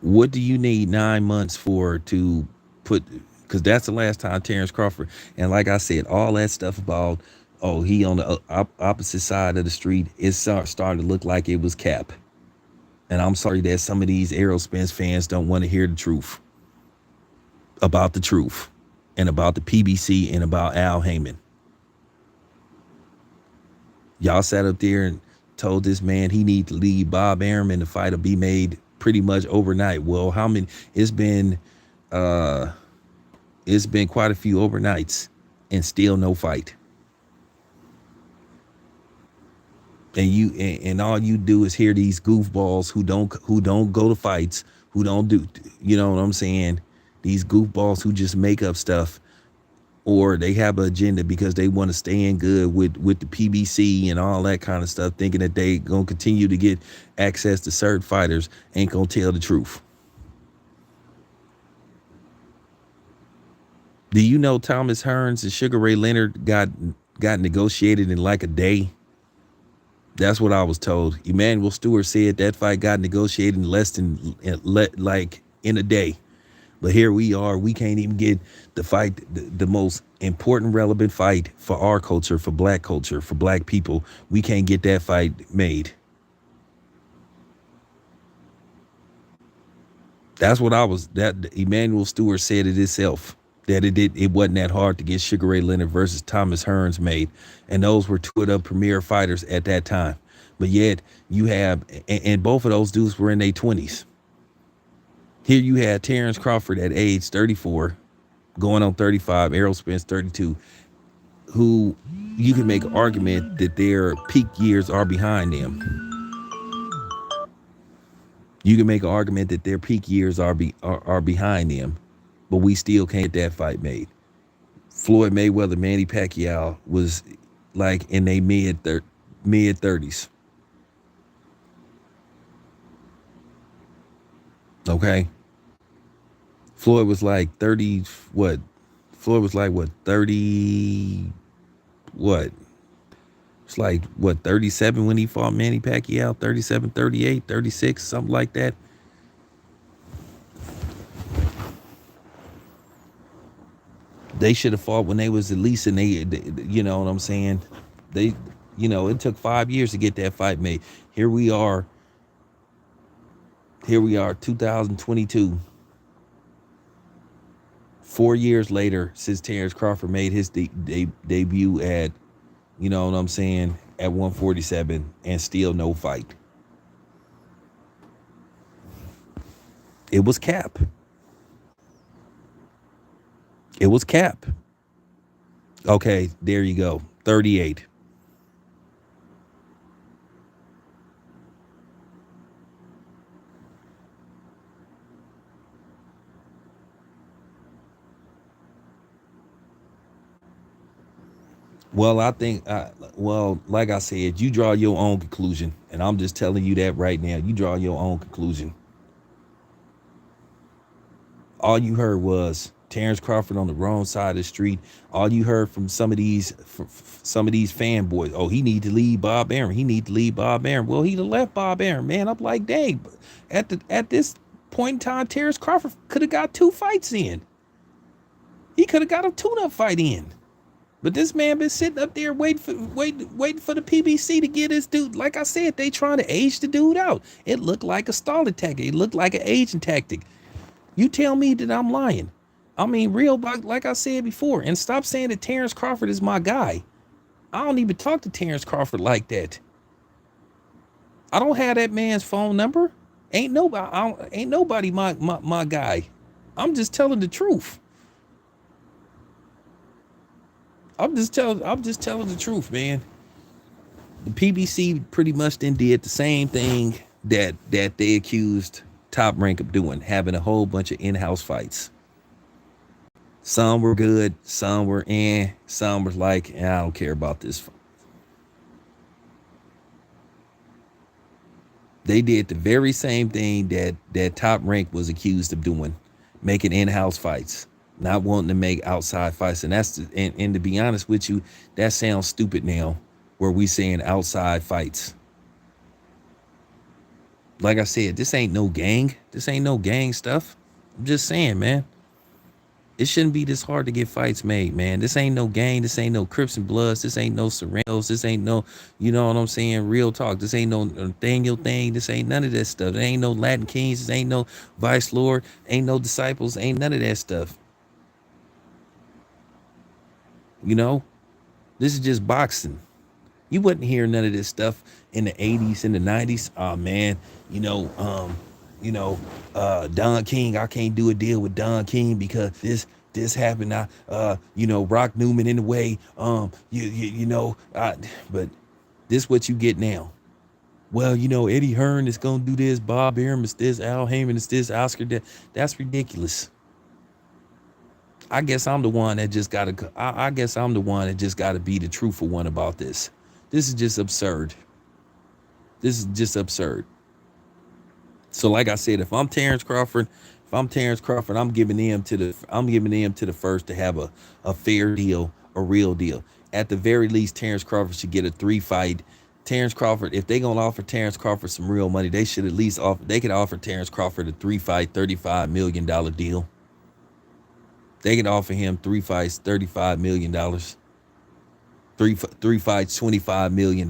What do you need 9 months for to put? Because that's the last time Terrence Crawford. And like I said, all that stuff about, he on the opposite side of the street, it started to look like it was cap. And I'm sorry that some of these Errol Spence fans don't want to hear the truth about the truth and about the PBC and about Al Heyman. Y'all sat up there and told this man he need to leave Bob Arum and the fight will be made pretty much overnight. Well, how many? It's been quite a few overnights and still no fight. And all you do is hear these goofballs who don't go to fights, who don't do, you know what I'm saying? These goofballs who just make up stuff. Or they have an agenda because they want to stay in good with the PBC and all that kind of stuff, thinking that they gonna continue to get access to certain fighters, ain't gonna tell the truth. Do you know Thomas Hearns and Sugar Ray Leonard got negotiated in like a day? That's what I was told. Emmanuel Stewart said that fight got negotiated in less than in a day. But here we are. We can't even get the fight, the most important, relevant fight for our culture, for black culture, for black people. We can't get that fight made. That's what Emmanuel Stewart said it himself, that it wasn't that hard to get Sugar Ray Leonard versus Thomas Hearns made. And those were two of the premier fighters at that time. But yet you have, and both of those dudes were in their 20s. Here you had Terrence Crawford at age 34, going on 35, Errol Spence 32, who you can make an argument that their peak years are behind them. You can make an argument that their peak years are behind them, but we still can't get that fight made. Floyd Mayweather, Manny Pacquiao was like in their mid 30s. Okay. Floyd was like 30, what? Floyd was like, what, 30, what? It's like, what, 37 when he fought Manny Pacquiao, 37, 38, 36, something like that. They should have fought when they was at least in they, you know what I'm saying? They, it took 5 years to get that fight made. Here we are. Here we are, 2022. 4 years later, since Terrence Crawford made his debut at, you know what I'm saying, at 147, and still no fight. It was cap. It was cap. Okay, there you go. 38. Well, I think, like I said, you draw your own conclusion. And I'm just telling you that right now. You draw your own conclusion. All you heard was Terrence Crawford on the wrong side of the street. All you heard from some of these fanboys, oh, he need to leave Bob Arum. He need to leave Bob Arum. Well, he left Bob Arum, man. I'm like, dang, at this point in time, Terrence Crawford could have got 2 fights in. He could have got a tune-up fight in. But this man been sitting up there waiting for the PBC to get his dude. Like I said, they trying to age the dude out. It looked like a stalling tactic. It looked like an aging tactic. You tell me that I'm lying. I mean, real, like I said before, and stop saying that Terrence Crawford is my guy. I don't even talk to Terrence Crawford like that. I don't have that man's phone number. Ain't nobody my guy. I'm just telling the truth. I'm just telling the truth, man. The PBC pretty much then did the same thing that they accused Top Rank of doing, having a whole bunch of in-house fights. Some were good, some were some were like, I don't care about this. They did the very same thing that Top Rank was accused of doing, making in-house fights, not wanting to make outside fights. And and to be honest with you, that sounds stupid now, where we saying outside fights. Like I said, this ain't no gang. This ain't no gang stuff. I'm just saying, man. It shouldn't be this hard to get fights made, man. This ain't no gang. This ain't no Crips and Bloods. This ain't no Serranos. This ain't no, you know what I'm saying, real talk. This ain't no Nathaniel thing. This ain't none of that stuff. There ain't no Latin Kings. This ain't no Vice Lord. Ain't no Disciples. Ain't none of that stuff. You know? This is just boxing. You wouldn't hear none of this stuff in the 80s, in the 90s. Oh, man, Don King, I can't do a deal with Don King because this happened. Rock Newman in the way. But this what you get now. Well, Eddie Hearn is gonna do this, Bob Arum is this, Al Heyman is this, Oscar that. That's ridiculous. I guess I'm the one that just gotta be the truthful one about this. This is just absurd. So like I said, if I'm Terrence Crawford, I'm giving them to the first to have a fair deal, a real deal. At the very least, Terrence Crawford should get a 3-fight. Terrence Crawford, if they gonna offer Terrence Crawford some real money, they should at least offer Terrence Crawford a 3-fight, $35 million deal. They could offer him 3 fights, $35 million. Three fights, $25 million.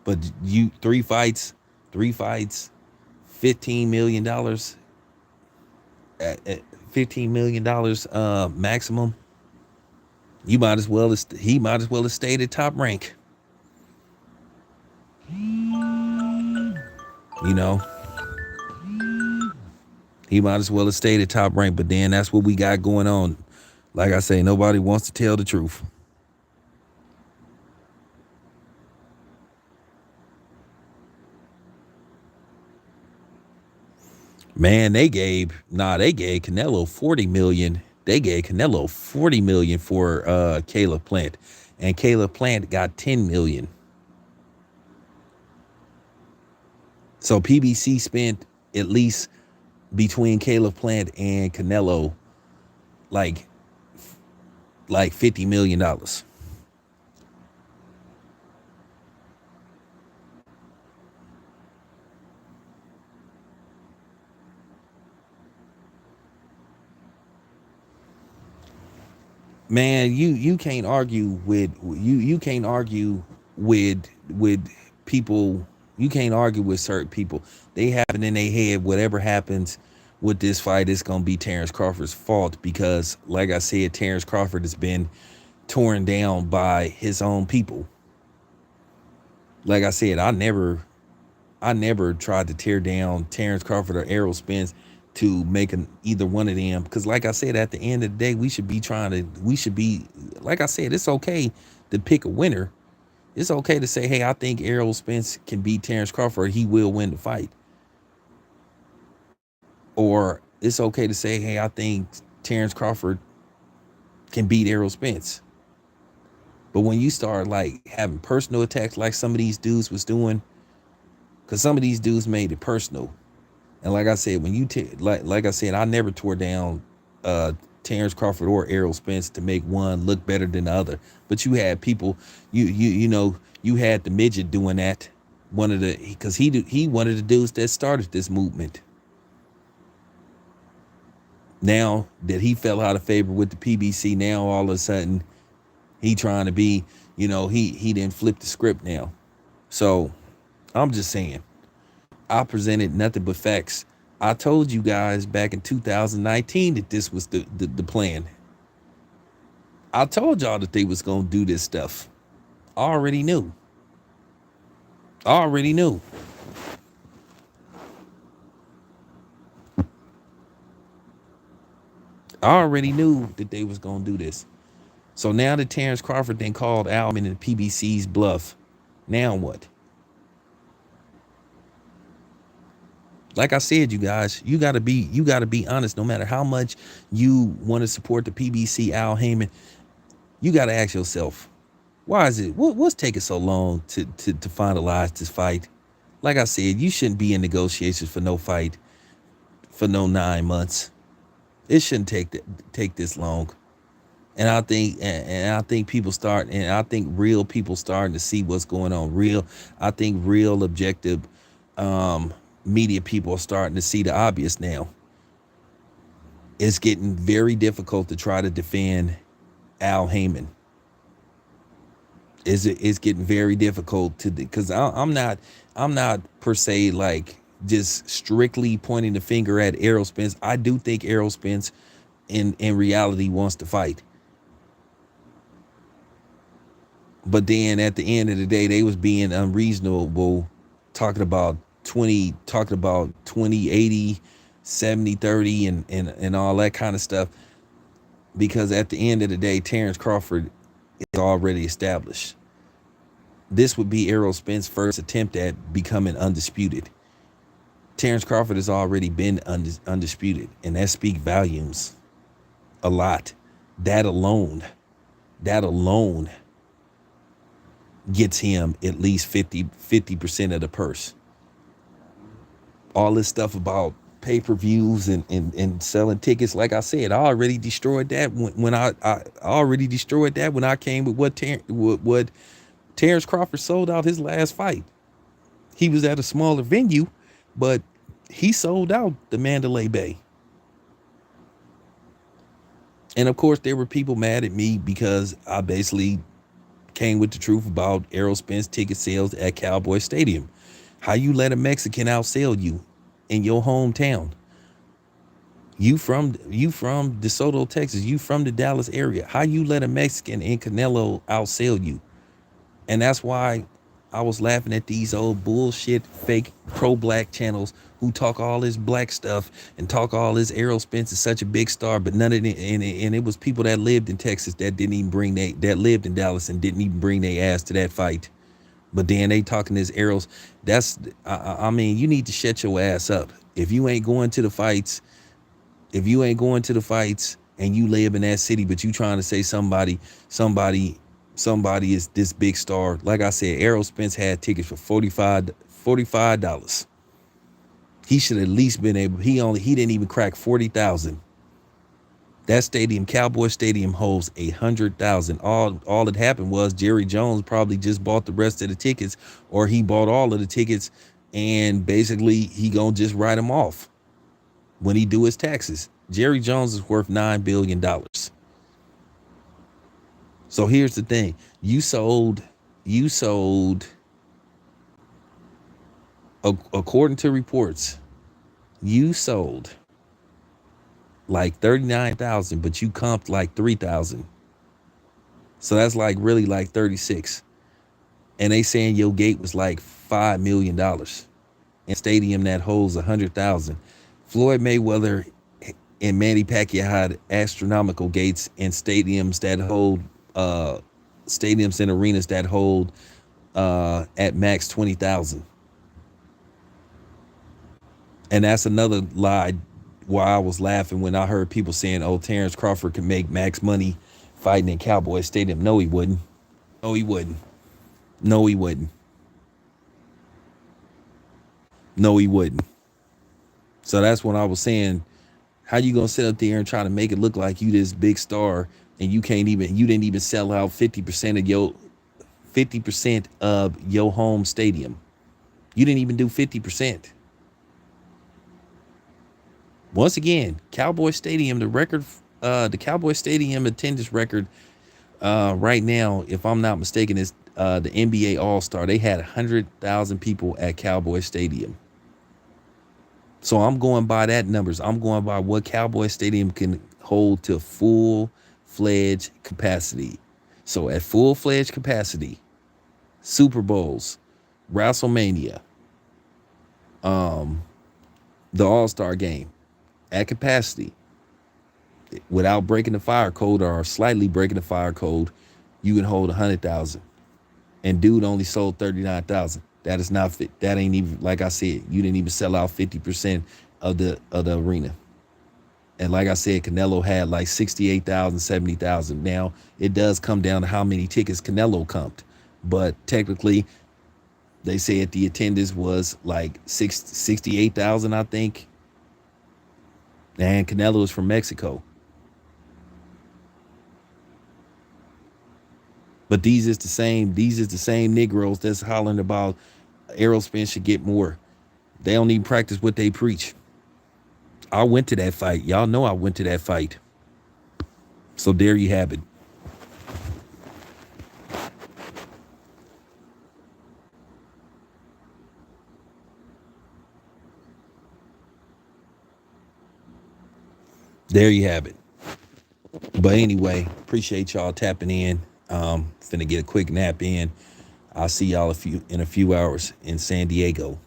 But you 3 fights, $15 million at $15 million maximum. He might as well have stayed at Top Rank. He might as well have stayed at Top Rank, but then that's what we got going on. Like I say, nobody wants to tell the truth. Man, they gave Canelo 40 million. They gave Canelo 40 million for Caleb Plant, and Caleb Plant got 10 million. So PBC spent at least between Caleb Plant and Canelo like $50 million. Man, you can't argue with you can't argue with people. You can't argue with certain people. They have it in their head whatever happens with this fight, it's gonna be Terrence Crawford's fault because, like I said, Terrence Crawford has been torn down by his own people. Like I said, I never tried to tear down Terrence Crawford or Errol Spence to make either one of them. Because, like I said, at the end of the day, we should be, like I said, it's okay to pick a winner. It's okay to say, hey, I think Errol Spence can beat Terrence Crawford. He will win the fight. Or it's okay to say, hey, I think Terrence Crawford can beat Errol Spence. But when you start like having personal attacks like some of these dudes was doing, because some of these dudes made it personal. And like I said, when you like I said, I never tore down Terrence Crawford or Errol Spence to make one look better than the other. But you had people, you had the midget doing that. One of the because he one of the dudes that started this movement. Now that he fell out of favor with the PBC, now all of a sudden he trying to be, he didn't flip the script now. So I'm just saying, I presented nothing but facts. I told you guys back in 2019 that this was the plan. I told y'all that they was gonna do this stuff. I already knew. I already knew. I already knew that they was gonna do this. So now that Terrence Crawford then called Alman and PBC's bluff, now what? Like I said, you guys, you gotta be honest. No matter how much you want to support the PBC, Al Heyman, you gotta ask yourself, why is it? What's taking so long to finalize this fight? Like I said, you shouldn't be in negotiations for no fight for no 9 months. It shouldn't take this long. And I think people start, and I think real people starting to see what's going on. I think real objective media people are starting to see the obvious now. It's getting very difficult to try to defend Al Heyman. It's getting very difficult to, because I'm not per se like just strictly pointing the finger at Errol Spence. I do think Errol Spence in reality wants to fight. But then at the end of the day, they was being unreasonable, talking about 20, 80, 70, 30 and all that kind of stuff. Because at the end of the day, Terrence Crawford is already established. This would be Errol Spence's first attempt at becoming undisputed. Terrence Crawford has already been undisputed, and that speaks volumes a lot. That alone gets him at least 50% of the purse. All this stuff about pay-per-views and selling tickets, like I said, I already destroyed that when I already destroyed that when I came with what Terrence Crawford sold out his last fight. He was at a smaller venue, but he sold out the Mandalay Bay. And of course, there were people mad at me because I basically came with the truth about Errol Spence ticket sales at Cowboy Stadium. How you let a Mexican outsell you in your hometown? You from DeSoto, Texas. You from the Dallas area. How you let a Mexican in Canelo outsell you? And that's why I was laughing at these old bullshit fake pro-black channels who talk all this black stuff and talk all this Errol Spence is such a big star, but none of it, and it was people that lived in Texas that didn't even that lived in Dallas and didn't even bring their ass to that fight. But then they talking this Errol's. I mean, you need to shut your ass up. If you ain't going to the fights, and you live in that city, but you trying to say somebody is this big star. Like I said, Errol Spence had tickets for $45. He should at least been able. He didn't even crack 40,000. That stadium, Cowboy Stadium, holds 100,000. All that happened was Jerry Jones probably just bought the rest of the tickets, or he bought all of the tickets, and basically he gonna just write them off when he do his taxes. Jerry Jones is worth $9 billion. So here's the thing: you sold, according to reports, you sold like 39,000, but you comped like 3,000. So that's like really like 36. And they saying your gate was like $5 million in stadium that holds 100,000. Floyd Mayweather and Manny Pacquiao had astronomical gates in stadiums that hold stadiums and arenas that hold at max 20,000. And that's another lie why I was laughing when I heard people saying, "Oh, Terrence Crawford can make max money fighting in Cowboy Stadium." No, he wouldn't. No, he wouldn't. No, he wouldn't. No, he wouldn't. So that's when I was saying, how you gonna sit up there and try to make it look like you this big star and you didn't even sell out 50% of your home stadium. You didn't even do 50%. Once again, Cowboy Stadium, the Cowboy Stadium attendance record right now, if I'm not mistaken, is the NBA All Star. They had 100,000 people at Cowboy Stadium. So I'm going by that numbers. I'm going by what Cowboy Stadium can hold to full-fledged capacity. So at full-fledged capacity, Super Bowls, WrestleMania, the All-Star game at capacity, without breaking the fire code or slightly breaking the fire code, you can hold 100,000. And dude only sold 39,000. That is not fit. That ain't even, like I said, you didn't even sell out 50% of the arena. And like I said, Canelo had like 68,000, 70,000. Now, it does come down to how many tickets Canelo comped. But technically, they said the attendance was like 68,000, I think. And Canelo is from Mexico. But these is the same Negroes that's hollering about Errol Spence should get more. They don't even practice what they preach. I went to that fight. Y'all know I went to that fight. So there you have it. There you have it. But anyway, appreciate y'all tapping in. Finna get a quick nap in. I'll see y'all in a few hours in San Diego.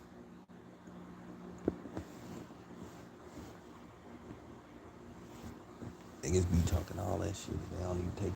Niggas be talking all that shit. They don't even take